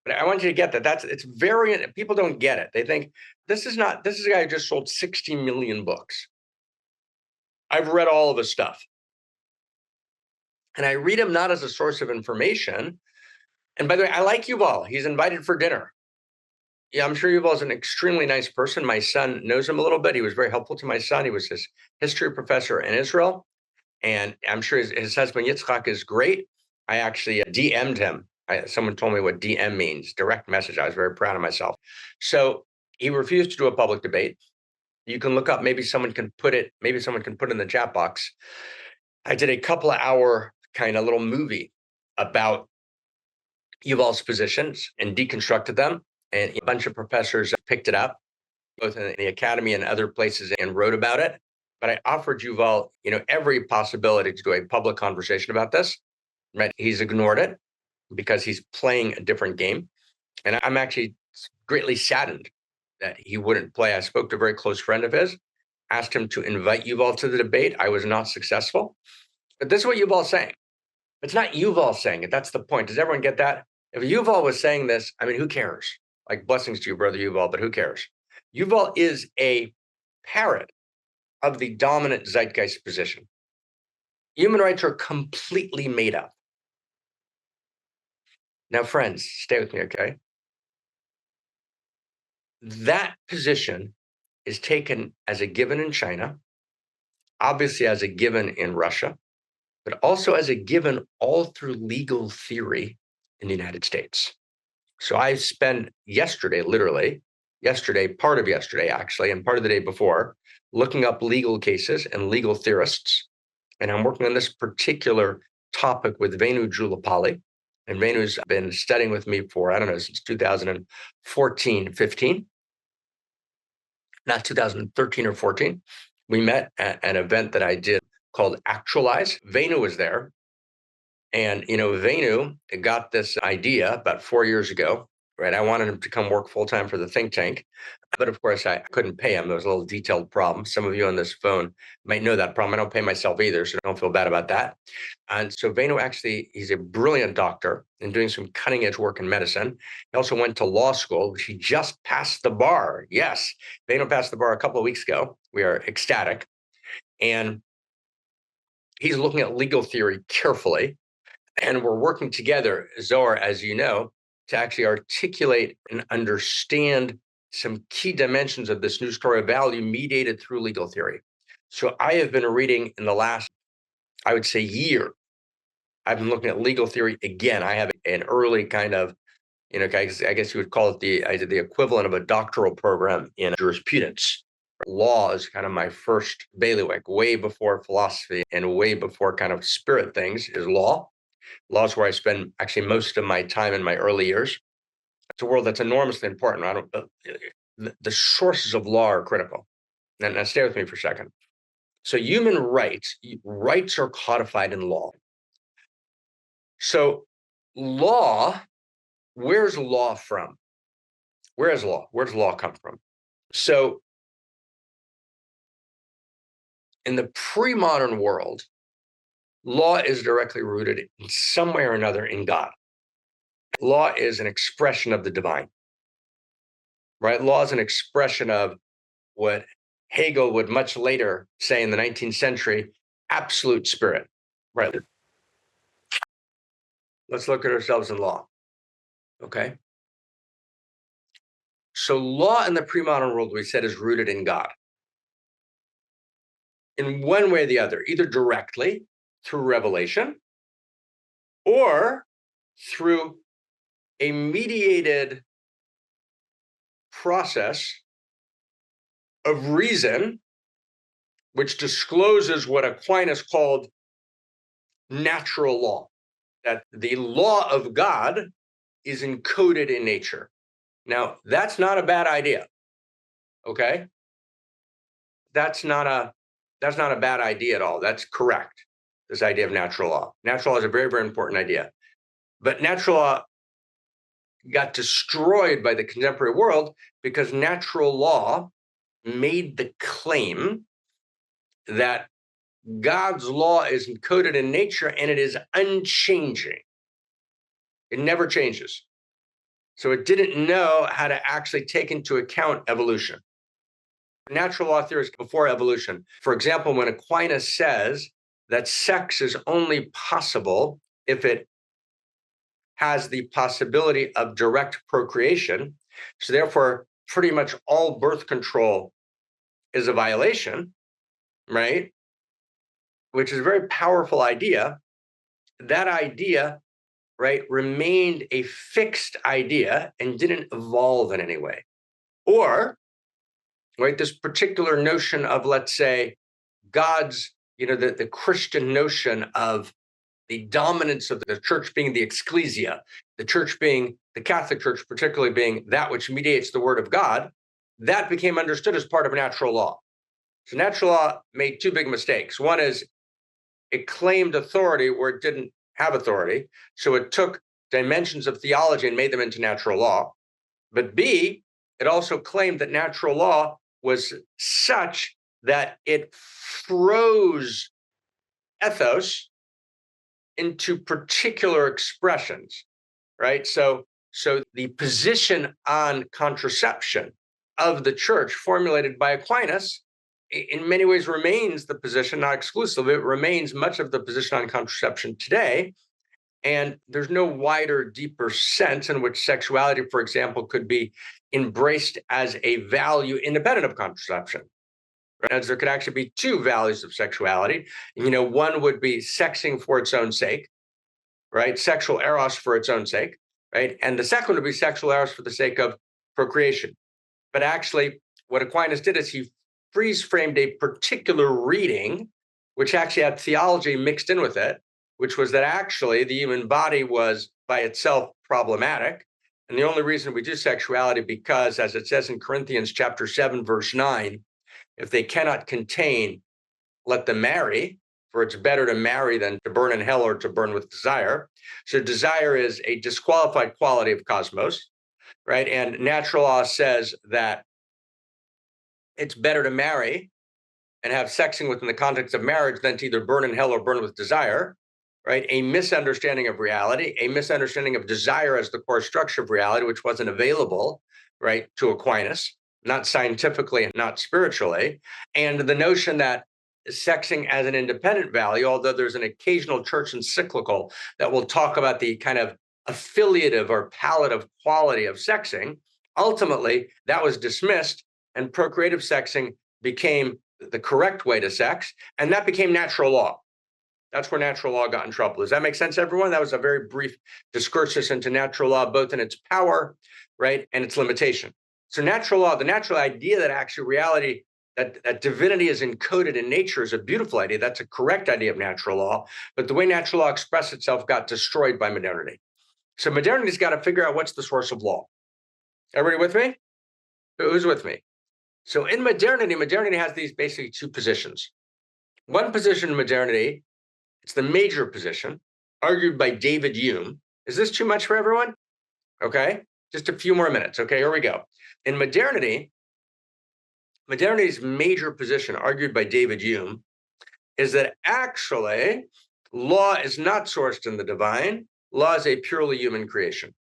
But I want you to get that. It's very, people don't get it. They think this is a guy who just sold 60 million books. I've read all of his stuff. And I read him not as a source of information. And by the way, I like Yuval. He's invited for dinner. Yeah, I'm sure Yuval is an extremely nice person. My son knows him a little bit. He was very helpful to my son. He was his history professor in Israel. And I'm sure his husband Yitzchak is great. I actually DM'd him. Someone told me what DM means, direct message. I was very proud of myself. So he refused to do a public debate. You can look up, maybe someone can put it in the chat box. I did a couple of hour kind of little movie about Yuval's positions and deconstructed them. And a bunch of professors picked it up, both in the academy and other places, and wrote about it. But I offered Yuval, every possibility to do a public conversation about this. Right? He's ignored it because he's playing a different game. And I'm actually greatly saddened that he wouldn't play. I spoke to a very close friend of his, asked him to invite Yuval to the debate. I was not successful. But this is what Yuval's saying. It's not Yuval saying it. That's the point. Does everyone get that? If Yuval was saying this, I mean, who cares? Like, blessings to you, brother Yuval, but who cares? Yuval is a parrot of the dominant zeitgeist position. Human rights are completely made up. Now, friends, stay with me, okay? That position is taken as a given in China, obviously as a given in Russia, but also as a given all through legal theory in the United States. So I spent part of yesterday actually, and part of the day before, looking up legal cases and legal theorists. And I'm working on this particular topic with Venu Julapalli. And Venu's been studying with me for, since 2014, 15. Not 2013 or 14. We met at an event that I did called Actualize. Venu was there. And, Venu got this idea about 4 years ago, right? I wanted him to come work full-time for the think tank. But of course, I couldn't pay him. There was a little detailed problem. Some of you on this phone might know that problem. I don't pay myself either, so don't feel bad about that. And so Venu he's a brilliant doctor and doing some cutting edge work in medicine. He also went to law school. He just passed the bar. Yes, Venu passed the bar a couple of weeks ago. We are ecstatic. And he's looking at legal theory carefully. And we're working together, Zohar, as you know, to actually articulate and understand some key dimensions of this new story of value mediated through legal theory. So I have been reading in the last, I would say, year. I've been looking at legal theory again. I have an early kind of, I guess you would call it I did the equivalent of a doctoral program in jurisprudence. Law is kind of my first bailiwick, way before philosophy and way before kind of spirit things is law. Law is where I spend actually most of my time in my early years. It's a world that's enormously important. The sources of law are critical. Now stay with me for a second. So human rights are codified in law. So law, where's law from? Where is law? Where does law come from? So in the pre-modern world, law is directly rooted in some way or another in God. Law is an expression of the divine, right? Law is an expression of what Hegel would much later say in the 19th century, absolute spirit, right? Let's look at ourselves in law, okay? So law in the pre-modern world, we said, is rooted in God. In one way or the other, either directly through revelation or through a mediated process of reason, which discloses what Aquinas called natural law, that the law of God is encoded in nature. Now, that's not a bad idea, okay? That's not a bad idea at all. That's correct, this idea of natural law. Natural law is a very, very important idea. But natural law got destroyed by the contemporary world because natural law made the claim that God's law is encoded in nature and it is unchanging. It never changes. So it didn't know how to actually take into account evolution. Natural law theory is before evolution. For example, when Aquinas says that sex is only possible if it has the possibility of direct procreation, so therefore pretty much all birth control is a violation, right? Which is a very powerful idea. That idea, right, remained a fixed idea and didn't evolve in any way. Or, right, this particular notion of, let's say, God's, the Christian notion of the dominance of the church being the ecclesia, the church being the Catholic Church, particularly being that which mediates the word of God, that became understood as part of natural law. So natural law made two big mistakes. One is it claimed authority where it didn't have authority. So it took dimensions of theology and made them into natural law. But B, it also claimed that natural law was such that it froze ethos into particular expressions, right? So the position on contraception of the church formulated by Aquinas in many ways remains the position, not exclusive. It remains much of the position on contraception today. And there's no wider, deeper sense in which sexuality, for example, could be embraced as a value independent of contraception. Right? As there could actually be two values of sexuality. One would be sexing for its own sake, right? Sexual eros for its own sake, right? And the second would be sexual eros for the sake of procreation. But actually, what Aquinas did is he freeze-framed a particular reading, which actually had theology mixed in with it, which was that actually the human body was by itself problematic. And the only reason we do sexuality because, as it says in Corinthians chapter 7, verse 9, if they cannot contain, let them marry, for it's better to marry than to burn in hell or to burn with desire. So desire is a disqualified quality of cosmos, right? And natural law says that it's better to marry and have sexing within the context of marriage than to either burn in hell or burn with desire, right? A misunderstanding of reality, a misunderstanding of desire as the core structure of reality, which wasn't available, right, to Aquinas, not scientifically and not spiritually. And the notion that sexing as an independent value, although there's an occasional church encyclical that will talk about the kind of affiliative or palliative quality of sexing, ultimately that was dismissed and procreative sexing became the correct way to sex, and that became natural law. That's where natural law got in trouble. Does that make sense, everyone? That was a very brief discursus into natural law, both in its power, right, and its limitation. So natural law, the natural idea that actually reality, that divinity is encoded in nature is a beautiful idea. That's a correct idea of natural law. But the way natural law expressed itself got destroyed by modernity. So modernity's got to figure out what's the source of law. Everybody with me? Who's with me? So in modernity, modernity has these basically two positions. One position in modernity, it's the major position, argued by David Hume. Is this too much for everyone? Okay, just a few more minutes. Okay, here we go. In modernity, modernity's major position, argued by David Hume, is that actually law is not sourced in the divine. Law is a purely human creation.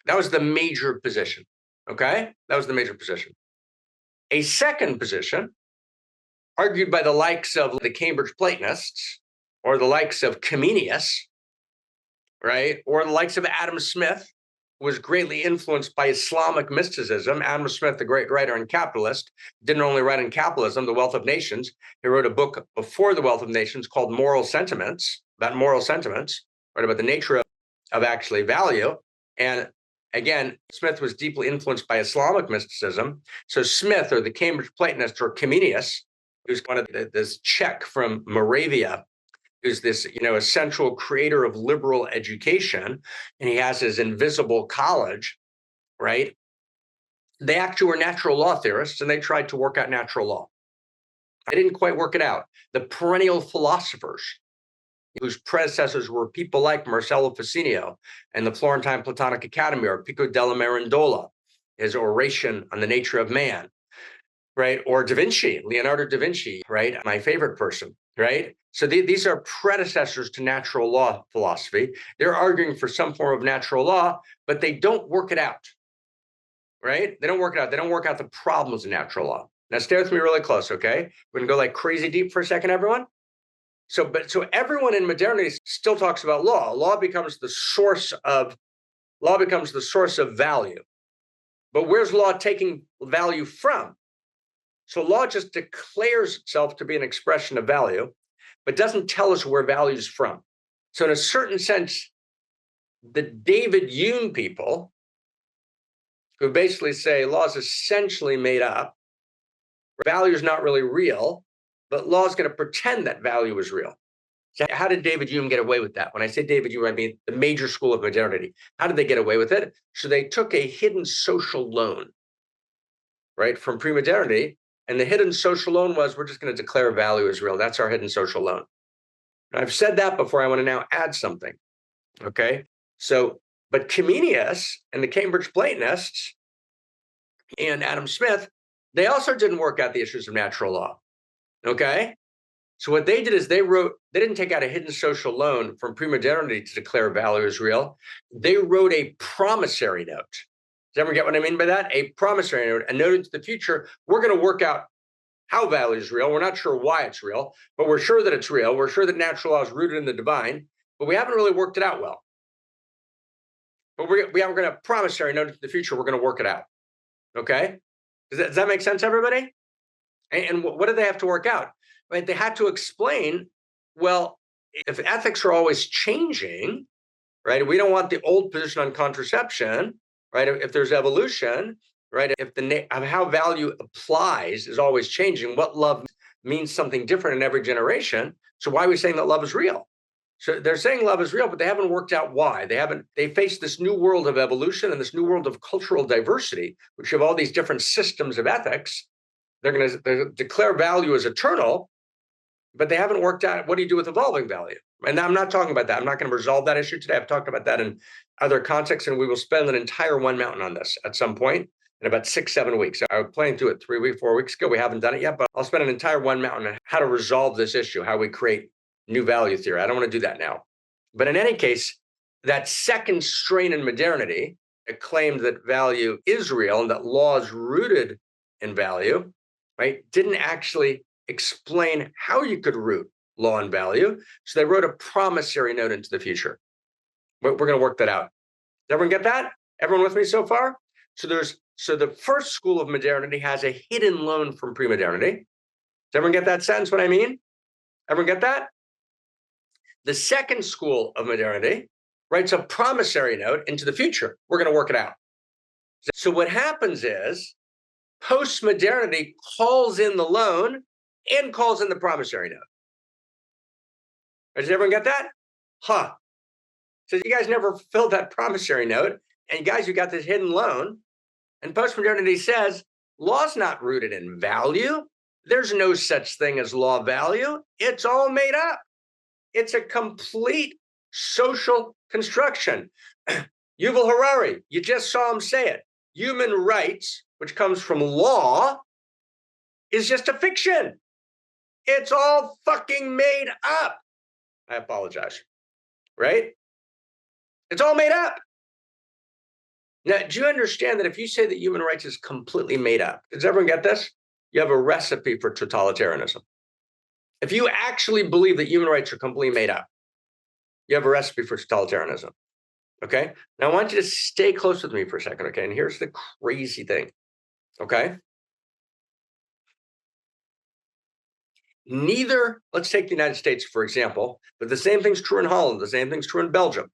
That was the major position. Okay, that was the major position. A second position, argued by the likes of the Cambridge Platonists, or the likes of Comenius, right, or the likes of Adam Smith, who was greatly influenced by Islamic mysticism. Adam Smith, the great writer and capitalist, didn't only write in Capitalism, The Wealth of Nations. He wrote a book before The Wealth of Nations called Moral Sentiments, about moral sentiments, right, about the nature of actually value. And again, Smith was deeply influenced by Islamic mysticism. So Smith, or the Cambridge Platonist, or Comenius, who's one of this Czech from Moravia, who's this, essential creator of liberal education, and he has his invisible college, right? They actually were natural law theorists, and they tried to work out natural law. They didn't quite work it out. The perennial philosophers, whose predecessors were people like Marcello Ficinio and the Florentine Platonic Academy, or Pico della Mirandola, his oration on the nature of man, right? Or Da Vinci, Leonardo da Vinci, right? My favorite person, right? So these are predecessors to natural law philosophy. They're arguing for some form of natural law, but they don't work it out, right? They don't work it out. They don't work out the problems of natural law. Now stay with me really close, okay? We're gonna go like crazy deep for a second, everyone. So everyone in modernity still talks about law. Law becomes the source of value. But where's law taking value from? So law just declares itself to be an expression of value, but doesn't tell us where value is from. So in a certain sense, the David Hume people, who basically say law is essentially made up, value is not really real, but law is going to pretend that value is real. So how did David Hume get away with that? When I say David Hume, I mean the major school of modernity. How did they get away with it? So they took a hidden social loan, right, from pre-modernity, and the hidden social loan was, we're just going to declare value as real. That's our hidden social loan. And I've said that before. I want to now add something. Okay, so but Comenius and the Cambridge Platonists and Adam Smith, they also didn't work out the issues of natural law. Okay, so what they did is they didn't take out a hidden social loan from pre-modernity to declare value as real. They wrote a promissory note. Does everyone get what I mean by that? A promissory note, a note into the future. We're going to work out how value is real. We're not sure why it's real, but we're sure that it's real. We're sure that natural law is rooted in the divine, but we haven't really worked it out well. But we're going to promissory note into the future. We're going to work it out. Okay? Does that make sense, everybody? And what do they have to work out? Right? They had to explain, well, if ethics are always changing, right? We don't want the old position on contraception, right? If there's evolution, right? If how value applies is always changing, what love means something different in every generation. So why are we saying that love is real? So they're saying love is real, but they haven't worked out why. They face this new world of evolution and this new world of cultural diversity, which have all these different systems of ethics. They're going to declare value as eternal, but they haven't worked out what do you do with evolving value. And I'm not talking about that. I'm not going to resolve that issue today. I've talked about that in other contexts, and we will spend an entire one mountain on this at some point in about 6-7 weeks. I was planning to do it 4 weeks ago. We haven't done it yet, but I'll spend an entire one mountain on how to resolve this issue, how we create new value theory. I don't want to do that now. But in any case, that second strain in modernity, it claimed that value is real and that law is rooted in value, right, didn't actually explain how you could root law and value. So they wrote a promissory note into the future. We're going to work that out. Does everyone get that? Everyone with me so far? So the first school of modernity has a hidden loan from pre-modernity. Does everyone get that sense, what I mean? Everyone get that? The second school of modernity writes a promissory note into the future. We're going to work it out. So what happens is post-modernity calls in the loan and calls in the promissory note. Does everyone get that? Huh. So you guys never filled that promissory note, and guys, you got this hidden loan, and post-modernity says law's not rooted in value. There's no such thing as law value. It's all made up. It's a complete social construction. Yuval Harari, you just saw him say it. Human rights, which comes from law, is just a fiction. It's all fucking made up. I apologize, right? It's all made up. Now, do you understand that if you say that human rights is completely made up, does everyone get this? You have a recipe for totalitarianism. If you actually believe that human rights are completely made up, you have a recipe for totalitarianism. Okay? Now, I want you to stay close with me for a second, okay? And here's the crazy thing, okay? Let's take the United States, for example, but the same thing's true in Holland, the same thing's true in Belgium,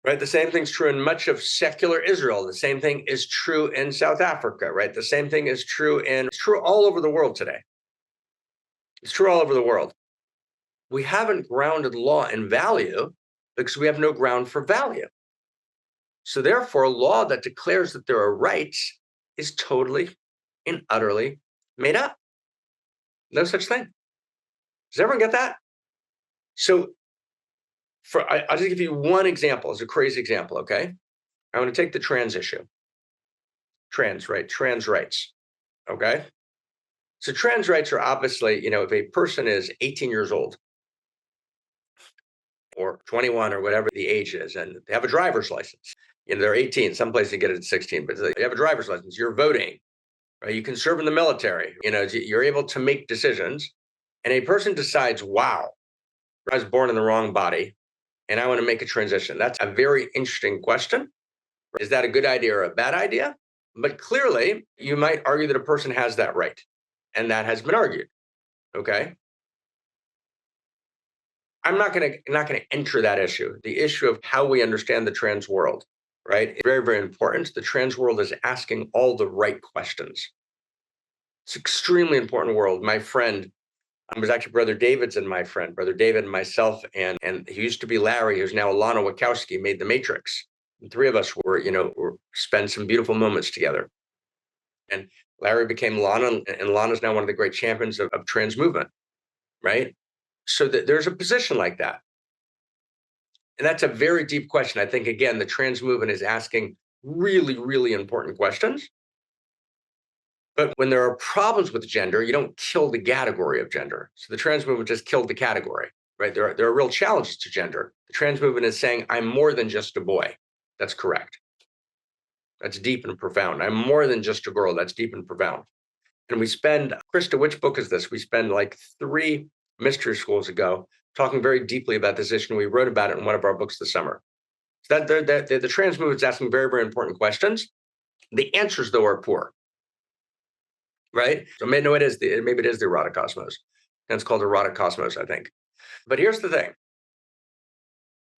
right? The same thing's true in much of secular Israel. The same thing is true in South Africa, right? The same thing is true it's true all over the world today. It's true all over the world. We haven't grounded law in value because we have no ground for value. So therefore, a law that declares that there are rights is totally and utterly made up. No such thing. Does everyone get that? So I'll just give you one example as a crazy example, okay? I want to take the trans issue. Trans rights, okay? So trans rights are obviously, if a person is 18 years old or 21 or whatever the age is, and they have a driver's license, they're 18, some places get it at 16, but they have a driver's license, you're voting, right? You can serve in the military, you're able to make decisions, and a person decides, wow, I was born in the wrong body, and I want to make a transition. That's a very interesting question. Is that a good idea or a bad idea? But clearly, you might argue that a person has that right. And that has been argued, okay? I'm not going to enter that issue, the issue of how we understand the trans world, right? It's very, very important. The trans world is asking all the right questions. It's an extremely important world. My friend, It was actually Brother David's and my friend, Brother David and myself, and he used to be Larry, who's now Alana Wachowski, made The Matrix. The three of us were spend some beautiful moments together. And Larry became Lana, and Lana's now one of the great champions of trans movement, right? So there's a position like that. And that's a very deep question. I think, again, the trans movement is asking really, really important questions. But when there are problems with gender, you don't kill the category of gender. So the trans movement just killed the category, right? There are real challenges to gender. The trans movement is saying, I'm more than just a boy. That's correct. That's deep and profound. I'm more than just a girl. That's deep and profound. And we spend, Krista, which book is this? We spend like 3 mystery schools ago talking very deeply about this issue. We wrote about it in one of our books this summer. So the trans movement is asking very, very important questions. The answers, though, are poor. Right? So maybe it is the erotic cosmos. And it's called erotic cosmos, I think. But here's the thing.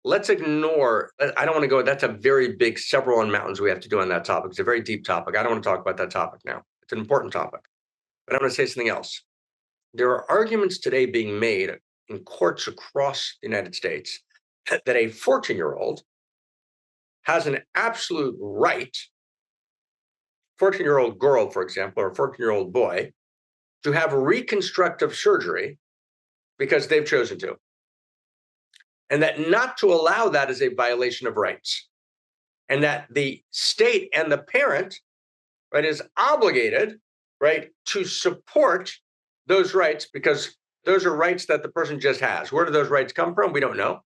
Let's ignore, I don't want to go, that's a very big, several on mountains we have to do on that topic. It's a very deep topic. I don't want to talk about that topic now. It's an important topic. But I'm going to say something else. There are arguments today being made in courts across the United States that a 14-year-old has an absolute right, 14-year-old girl, for example, or a 14-year-old boy, to have reconstructive surgery because they've chosen to. And that not to allow that is a violation of rights. And that the state and the parent, right, is obligated, right, to support those rights because those are rights that the person just has. Where do those rights come from? We don't know.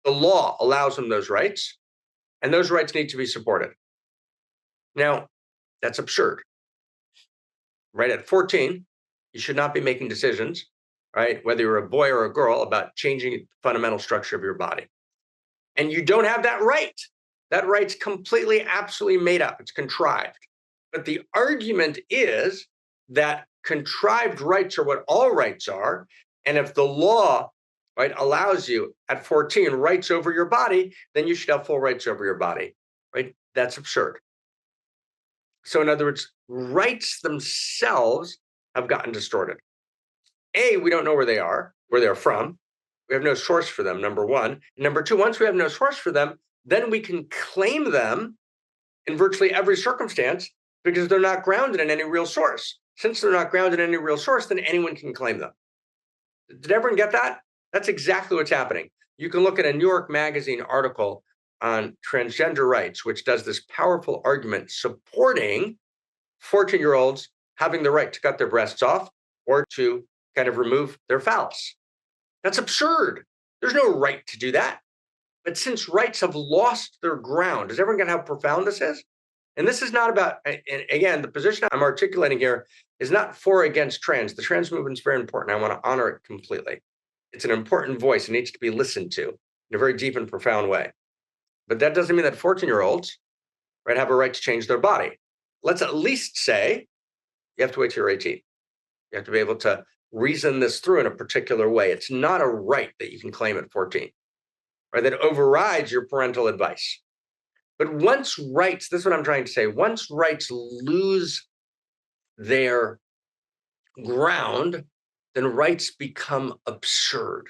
The law allows them those rights, and those rights need to be supported. Now, that's absurd. Right at 14, you should not be making decisions, right, whether you're a boy or a girl, about changing the fundamental structure of your body. And you don't have that right. That right's completely, absolutely made up. It's contrived. But the argument is that contrived rights are what all rights are. And if the law, right, allows you at 14 rights over your body, then you should have full rights over your body, right? That's absurd. So in other words, rights themselves have gotten distorted. A, we don't know where they are, where they're from. We have no source for them, number one. Number two, once we have no source for them, then we can claim them in virtually every circumstance because they're not grounded in any real source. Since they're not grounded in any real source, then anyone can claim them. Did everyone get that? That's exactly what's happening. You can look at a New York Magazine article on transgender rights, which does this powerful argument supporting 14-year-olds having the right to cut their breasts off or to kind of remove their phallus. That's absurd. There's no right to do that. But since rights have lost their ground, does everyone get how profound this is? And this is not about, and again, the position I'm articulating here is not for or against trans. The trans movement is very important. I want to honor it completely. It's an important voice. It needs to be listened to in a very deep and profound way. But that doesn't mean that 14-year-olds, right, have a right to change their body. Let's at least say you have to wait till you're 18. You have to be able to reason this through in a particular way. It's not a right that you can claim at 14, right, that overrides your parental advice. But once rights, this is what I'm trying to say, once rights lose their ground, then rights become absurd.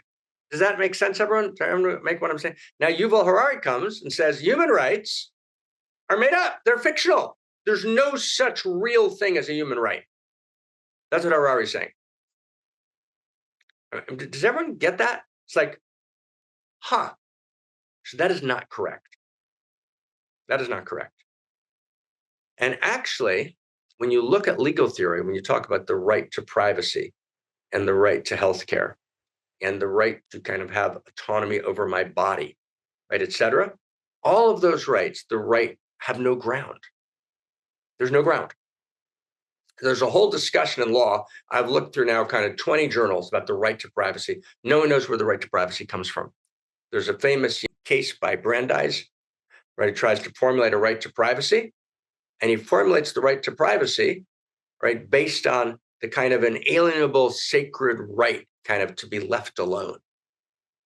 Does that make sense, everyone? Try to make what I'm saying. Now, Yuval Harari comes and says human rights are made up. They're fictional. There's no such real thing as a human right. That's what Harari's saying. Does everyone get that? It's like, so that is not correct. That is not correct. And actually, when you look at legal theory, when you talk about the right to privacy and the right to healthcare and the right to kind of have autonomy over my body, right, et cetera, all of those rights, the right have no ground. There's no ground. There's a whole discussion in law. I've looked through now kind of 20 journals about the right to privacy. No one knows where the right to privacy comes from. There's a famous case by Brandeis, right? He tries to formulate a right to privacy, and he formulates the right to privacy, right, based on the kind of inalienable sacred right kind of to be left alone.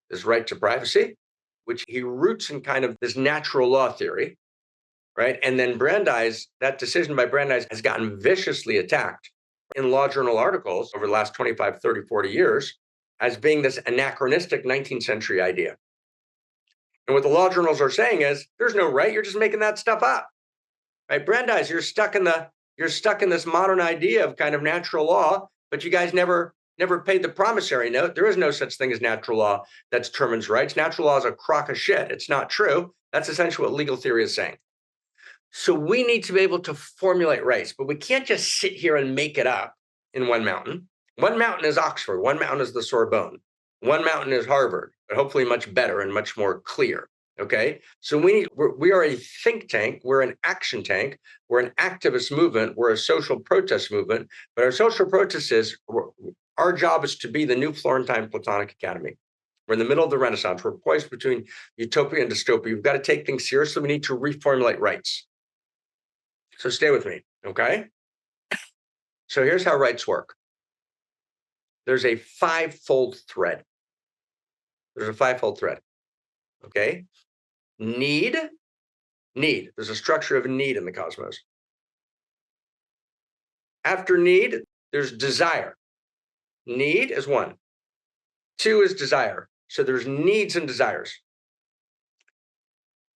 This right to privacy, which he roots in kind of this natural law theory, right? And then Brandeis, that decision by Brandeis has gotten viciously attacked. in law journal articles over the last 25, 30, 40 years as being this anachronistic 19th century idea. And what the law journals are saying is, there's no right, you're just making that stuff up. Right? Brandeis, you're stuck in this modern idea of kind of natural law, but you guys never paid the promissory note. There is no such thing as natural law that determines rights. Natural law is a crock of shit. It's not true. That's essentially what legal theory is saying. So we need to be able to formulate rights, but we can't just sit here and make it up in one mountain. One mountain is Oxford. One mountain is the Sorbonne. One mountain is Harvard, but hopefully much better and much more clear. Okay, so we are a think tank. We're an action tank. We're an activist movement. We're a social protest movement. But our social protest is, our job is to be the new Florentine Platonic Academy. We're in the middle of the Renaissance. We're poised between utopia and dystopia. We've got to take things seriously. We need to reformulate rights. So stay with me, okay? So here's how rights work. There's a five-fold thread. Okay? Need. There's a structure of need in the cosmos. After need, there's desire. Need is one. Two is desire. So there's needs and desires.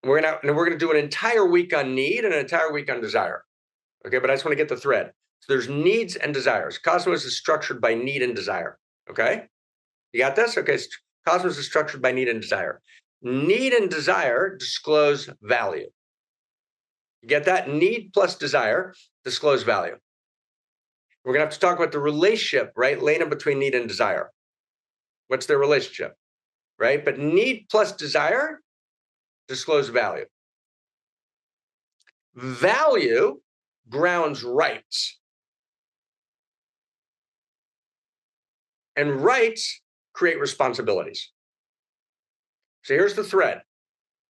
We're gonna do an entire week on need and an entire week on desire. Okay, but I just want to get the thread. So there's needs and desires. Cosmos is structured by need and desire. Okay, you got this? Okay, cosmos is structured by need and desire. Need and desire disclose value. You get that? Need plus desire disclose value. We're gonna have to talk about the relationship, right, Lena, between need and desire. What's their relationship, right? But need plus desire disclose value. Value grounds rights. And rights create responsibilities. So here's the thread.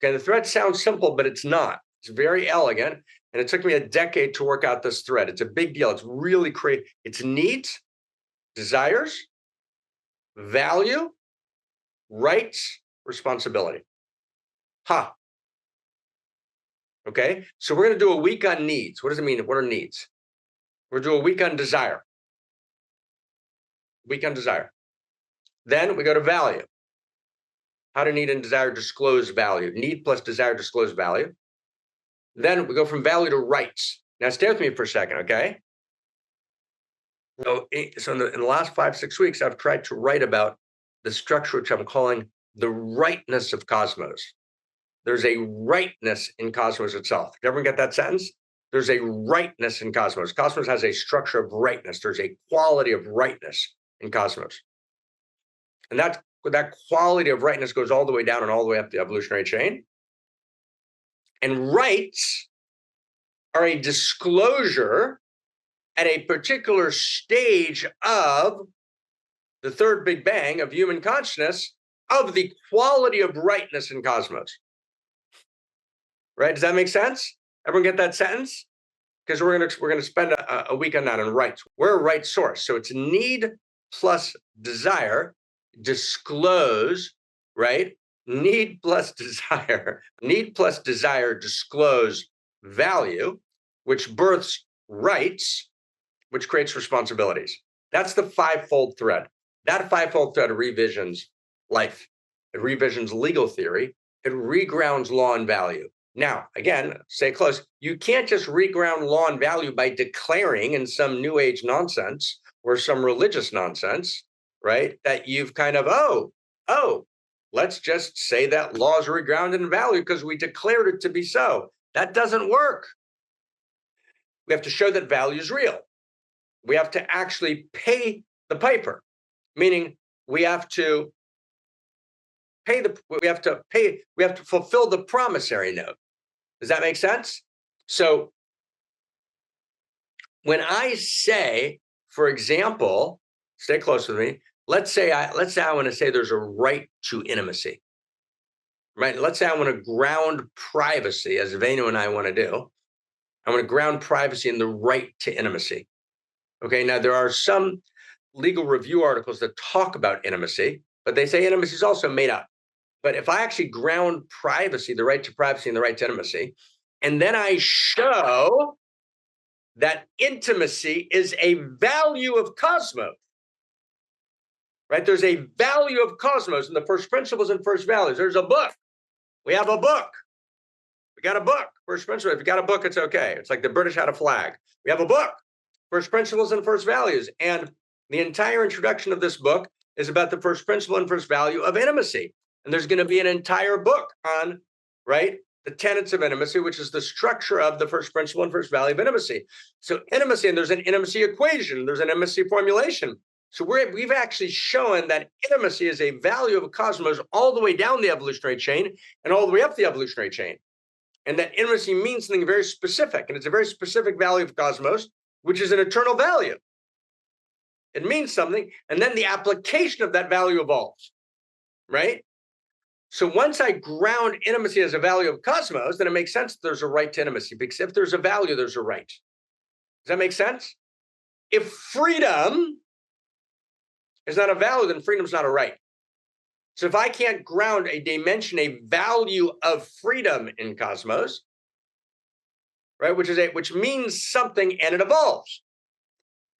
Okay, the thread sounds simple, but it's not. It's very elegant. And it took me a decade to work out this thread. It's a big deal. It's really it's needs, desires, value, rights, responsibility. Okay, so we're going to do a week on needs. What does it mean? What are needs? We're going to do a week on desire. Then we go to value. How do need and desire disclose value? Need plus desire disclose value. Then we go from value to rights. Now stay with me for a second, okay? So in the last 5-6 weeks, I've tried to write about the structure which I'm calling the rightness of cosmos. There's a rightness in cosmos itself. Did everyone get that sentence? There's a rightness in cosmos. Cosmos has a structure of rightness. There's a quality of rightness in cosmos. And that quality of rightness goes all the way down and all the way up the evolutionary chain. And rights are a disclosure at a particular stage of the third Big Bang of human consciousness of the quality of rightness in cosmos. Right? Does that make sense? Everyone get that sentence? Because we're gonna spend a week on that on rights. We're a right source. So it's need plus desire disclose, right? Need plus desire disclose value, which births rights, which creates responsibilities. That's the five-fold thread. That five-fold thread revisions life. It revisions legal theory. It regrounds law and value. Now, again, stay close. You can't just reground law and value by declaring in some new age nonsense or some religious nonsense, right? That you've kind of, let's just say that law is regrounded in value because we declared it to be so. That doesn't work. We have to show that value is real. We have to actually pay the piper, meaning we have to fulfill the promissory note. Does that make sense? So when I say, for example, stay close with me. Let's say I want to say there's a right to intimacy, right? Let's say I want to ground privacy, as Venu and I want to do. I want to ground privacy in the right to intimacy. Okay, now there are some legal review articles that talk about intimacy, but they say intimacy is also made up. But if I actually ground privacy, the right to privacy and the right to intimacy, and then I show that intimacy is a value of cosmos, right? There's a value of cosmos in the first principles and first values. There's a book. We have a book. We got a book. First principles. If you got a book, it's okay. It's like the British had a flag. We have a book. First principles and first values. And the entire introduction of this book is about the first principle and first value of intimacy. And there's going to be an entire book on, right, the tenets of intimacy, which is the structure of the first principle and first value of intimacy. So intimacy, and there's an intimacy equation, there's an intimacy formulation. So we've actually shown that intimacy is a value of a cosmos all the way down the evolutionary chain and all the way up the evolutionary chain. And that intimacy means something very specific, and it's a very specific value of cosmos, which is an eternal value. It means something, and then the application of that value evolves, right? So once I ground intimacy as a value of cosmos, then it makes sense that there's a right to intimacy, because if there's a value, there's a right. Does that make sense? If freedom is not a value, then freedom's not a right. So if I can't ground a dimension, a value of freedom in cosmos, right, which means something and it evolves.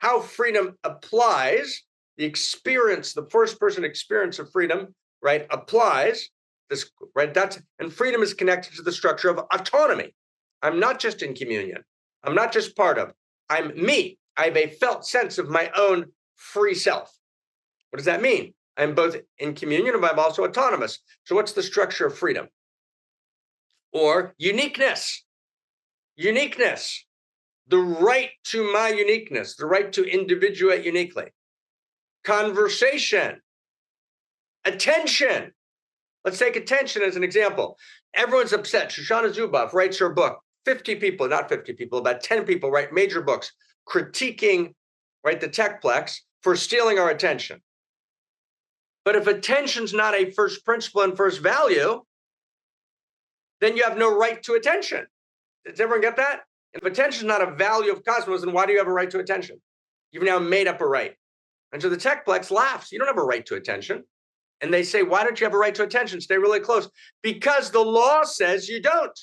How freedom applies, the experience, the first person experience of freedom, right, applies this, right? And freedom is connected to the structure of autonomy. I'm not just in communion. I'm not just part of. I'm me. I have a felt sense of my own free self. What does that mean? I'm both in communion, but I'm also autonomous. So what's the structure of freedom? Or uniqueness. Uniqueness. The right to my uniqueness, the right to individuate uniquely. Conversation. Attention. Let's take attention as an example. Everyone's upset. Shoshana Zuboff writes her book. 50 people, not 50 people, about 10 people write major books critiquing, right, the techplex for stealing our attention. But if attention's not a first principle and first value, then you have no right to attention. Does everyone get that? If attention is not a value of cosmos, then why do you have a right to attention? You've now made up a right. And so the techplex laughs. You don't have a right to attention. And they say, why don't you have a right to attention? Stay really close. Because the law says you don't.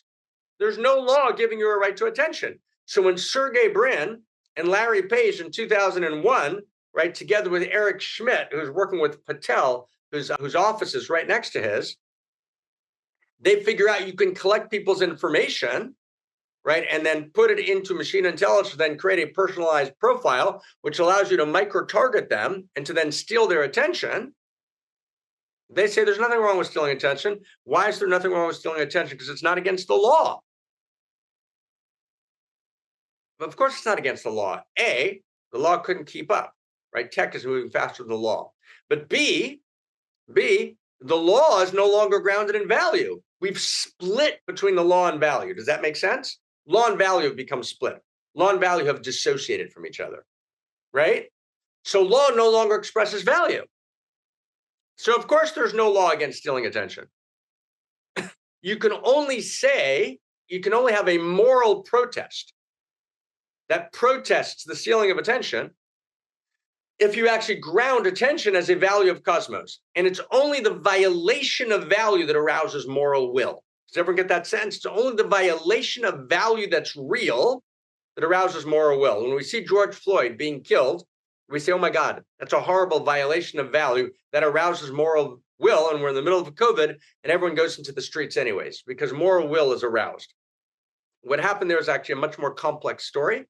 There's no law giving you a right to attention. So when Sergey Brin and Larry Page in 2001, right, together with Eric Schmidt, who's working with Patel, whose office is right next to his, they figure out you can collect people's information, right, and then put it into machine intelligence, then create a personalized profile, which allows you to micro-target them and to then steal their attention. They say there's nothing wrong with stealing attention. Why is there nothing wrong with stealing attention? Because it's not against the law. Of course, it's not against the law. A, the law couldn't keep up, right? Tech is moving faster than the law. But B, the law is no longer grounded in value. We've split between the law and value. Does that make sense? Law and value have become split. Law and value have dissociated from each other, right? So law no longer expresses value. So of course, there's no law against stealing attention. You can only have a moral protest that protests the stealing of attention if you actually ground attention as a value of cosmos. And it's only the violation of value that arouses moral will. Does everyone get that sense? It's only the violation of value that's real that arouses moral will. When we see George Floyd being killed, we say, oh my God, that's a horrible violation of value that arouses moral will. And we're in the middle of COVID and everyone goes into the streets anyways, because moral will is aroused. What happened there is actually a much more complex story,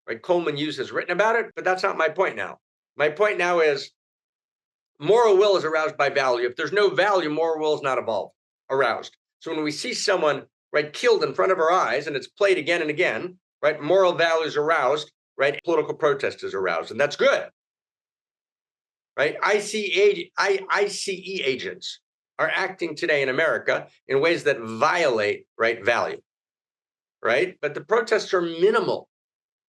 right? Coleman Hughes has written about it, but that's not my point now. My point now is moral will is aroused by value. If there's no value, moral will is not aroused. So when we see someone, right, killed in front of our eyes and it's played again and again, right, moral value is aroused, right, political protest is aroused, and that's good, right? ICE agents are acting today in America in ways that violate, right, value, right? But the protests are minimal.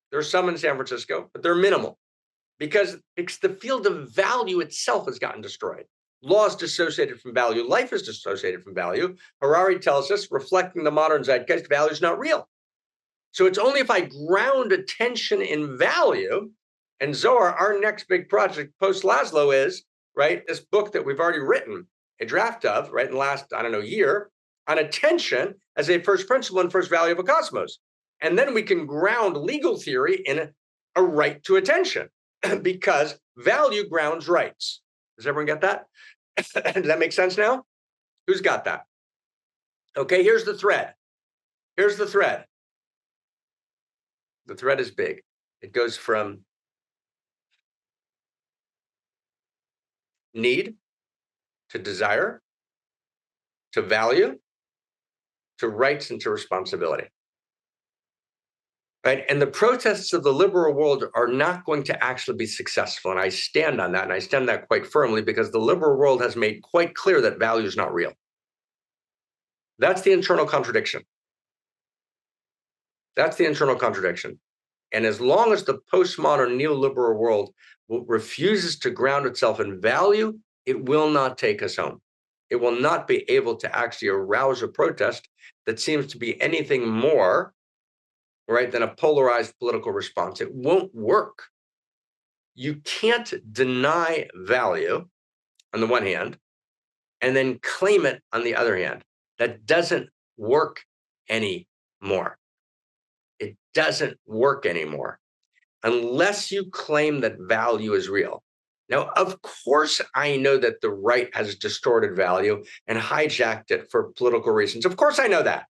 There's some in San Francisco, but they're minimal because the field of value itself has gotten destroyed. Law is dissociated from value. Life is dissociated from value. Harari tells us, reflecting the modern zeitgeist, value is not real. So it's only if I ground attention in value, and Zohar, our next big project post Laszlo is, right, this book that we've already written a draft of, right, in the last, year, on attention as a first principle and first value of a cosmos. And then we can ground legal theory in a right to attention because value grounds rights. Does everyone get that? Does that make sense now? Who's got that? Okay, here's the thread. Here's the thread. The thread is big. It goes from need to desire to value to rights and to responsibility. Right? And the protests of the liberal world are not going to actually be successful. And I stand on that, and I stand on that quite firmly because the liberal world has made quite clear that value is not real. That's the internal contradiction. That's the internal contradiction. And as long as the postmodern neoliberal world refuses to ground itself in value, it will not take us home. It will not be able to actually arouse a protest that seems to be anything more, right, than a polarized political response. It won't work. You can't deny value on the one hand and then claim it on the other hand. That doesn't work anymore. It doesn't work anymore unless you claim that value is real. Now, of course, I know that the right has distorted value and hijacked it for political reasons. Of course, I know that.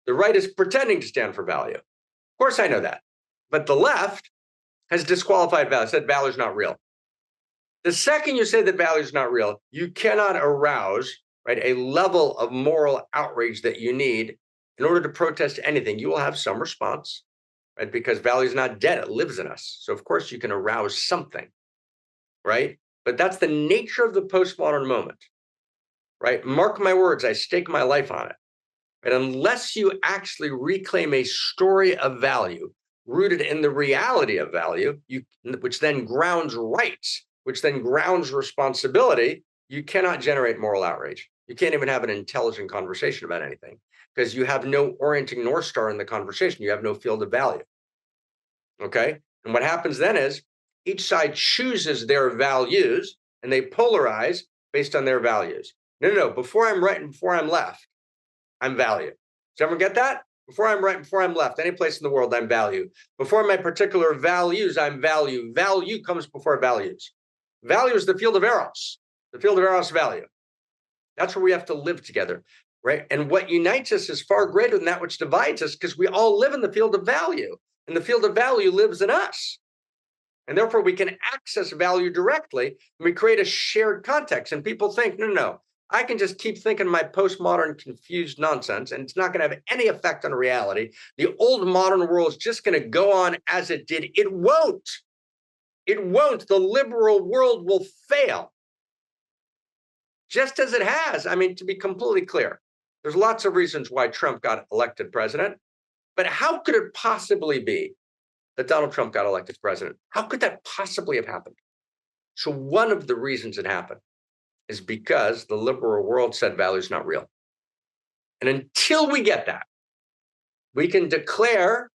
The right is pretending to stand for value. Of course, I know that. But the left has disqualified value, said value is not real. The second you say that value is not real, you cannot arouse, right, a level of moral outrage that you need in order to protest anything. You will have some response, right, because value is not dead, it lives in us. So of course you can arouse something, right? But that's the nature of the postmodern moment, right? Mark my words, I stake my life on it. Right? Unless you actually reclaim a story of value rooted in the reality of value, which then grounds rights, which then grounds responsibility, you cannot generate moral outrage. You can't even have an intelligent conversation about anything because you have no orienting North Star in the conversation. You have no field of value. Okay? And what happens then is each side chooses their values and they polarize based on their values. No. Before I'm right and before I'm left, I'm value. Does everyone get that? Before I'm right, before I'm left, any place in the world, I'm value. Before my particular values, I'm value. Value comes before values. Value is the field of Eros, the field of Eros value. That's where we have to live together, right? And what unites us is far greater than that which divides us because we all live in the field of value. And the field of value lives in us. And therefore, we can access value directly. And we create a shared context. And people think, no. I can just keep thinking my postmodern confused nonsense, and it's not going to have any effect on reality. The old modern world is just going to go on as it did. It won't. It won't. The liberal world will fail, just as it has. I mean, to be completely clear, there's lots of reasons why Trump got elected president, but how could it possibly be that Donald Trump got elected president? How could that possibly have happened? So one of the reasons it happened is because the liberal world said value is not real. And until we get that, we can declare,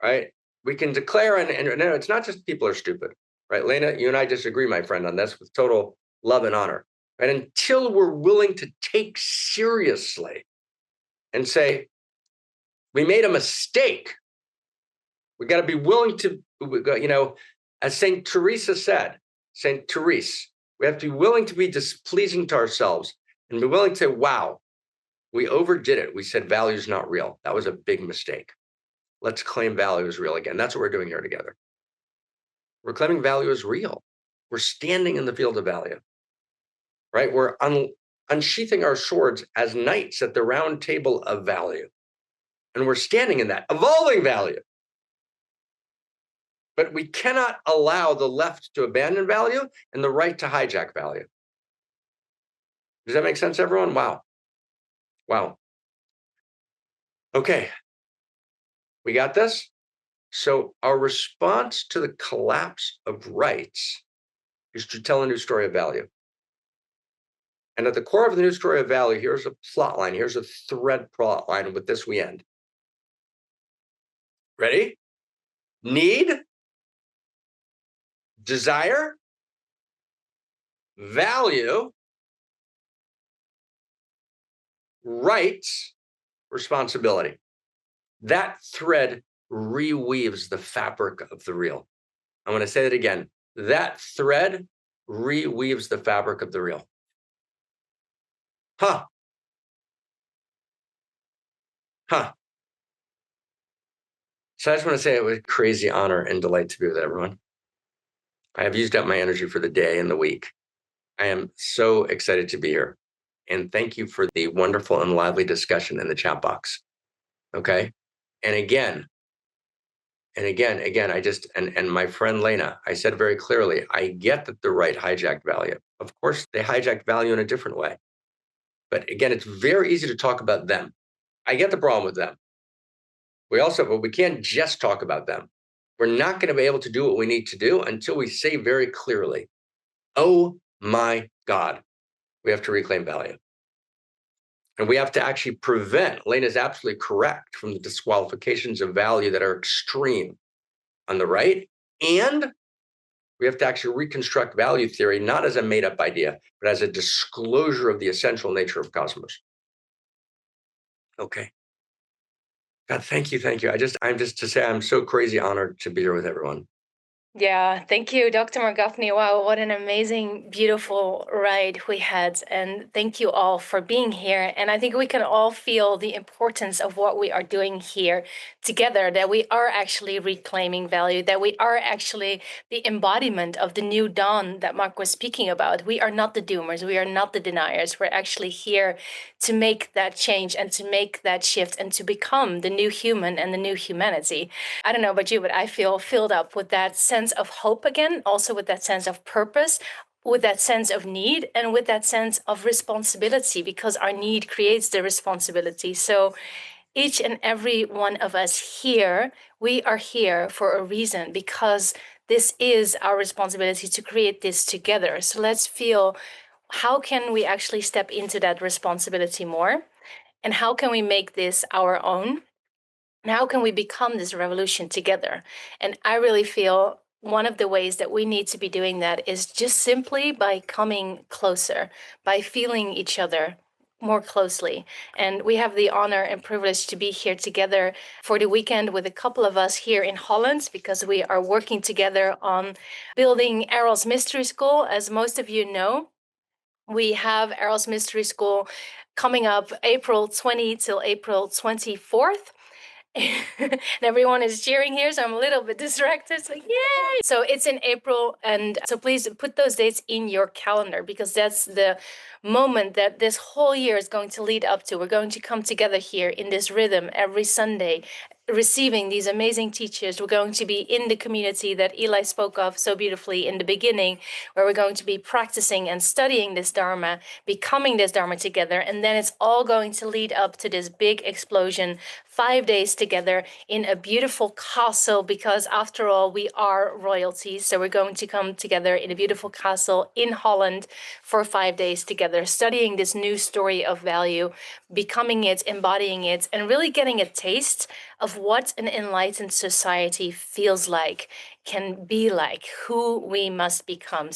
right? We can declare, and no, it's not just people are stupid, right? Lena, you and I disagree, my friend, on this with total love and honor. Right? Until we're willing to take seriously and say, we made a mistake. We got to be willing to, as St. Teresa said, St. Therese, we have to be willing to be displeasing to ourselves and be willing to say, wow, we overdid it. We said value is not real. That was a big mistake. Let's claim value is real again. That's what we're doing here together. We're claiming value is real. We're standing in the field of value, right? We're unsheathing our swords as knights at the round table of value. And we're standing in that, evolving value. But we cannot allow the left to abandon value and the right to hijack value. Does that make sense, everyone? Wow. Okay. We got this? So our response to the collapse of rights is to tell a new story of value. And at the core of the new story of value, here's a plot line. Here's a thread plot line. And with this, we end. Ready? Need, desire, value, rights, responsibility. that thread reweaves the fabric of the real. I'm going to say that again. That thread reweaves the fabric of the real. Huh. So I just want to say it was a crazy honor and delight to be with everyone. I have used up my energy for the day and the week. I am so excited to be here. And thank you for the wonderful and lively discussion in the chat box. Okay. And again, I just, and my friend Lena, I said very clearly, I get that the right hijacked value. Of course, they hijacked value in a different way. But again, it's very easy to talk about them. I get the problem with them. But we can't just talk about them. We're not going to be able to do what we need to do until we say very clearly, oh my God, we have to reclaim value. And we have to actually prevent, Lena's absolutely correct, from the disqualifications of value that are extreme on the right. And we have to actually reconstruct value theory, not as a made-up idea, but as a disclosure of the essential nature of cosmos. Okay. God, thank you. I'm so crazy honored to be here with everyone. Yeah, thank you, Dr. Marc Gafni. Wow, what an amazing, beautiful ride we had. And thank you all for being here. And I think we can all feel the importance of what we are doing here together, that we are actually reclaiming value, that we are actually the embodiment of the new dawn that Marc was speaking about. We are not the doomers, we are not the deniers. We're actually here to make that change and to make that shift and to become the new human and the new humanity. I don't know about you, but I feel filled up with that sense of hope again, also with that sense of purpose, with that sense of need, and with that sense of responsibility, because our need creates the responsibility. So each and every one of us here, we are here for a reason, because this is our responsibility to create this together. So let's feel, how can we actually step into that responsibility more? And how can we make this our own? And how can we become this revolution together? And I really feel one of the ways that we need to be doing that is just simply by coming closer, by feeling each other more closely. And we have the honor and privilege to be here together for the weekend with a couple of us here in Holland, because we are working together on building Eros Mystery School. As most of you know, we have Eros Mystery School coming up April 20 till April 24th. And everyone is cheering here, so I'm a little bit distracted. It's like, yay! So it's in April, and so please put those dates in your calendar, because that's the moment that this whole year is going to lead up to. We're going to come together here in this rhythm every Sunday, receiving these amazing teachers. We're going to be in the community that Eli spoke of so beautifully in the beginning, where we're going to be practicing and studying this Dharma, becoming this Dharma together, and then it's all going to lead up to this big explosion, 5 days together in a beautiful castle, because after all, we are royalty. So we're going to come together in a beautiful castle in Holland for 5 days together, studying this new story of value, becoming it, embodying it, and really getting a taste of what an enlightened society feels like, can be like, who we must become.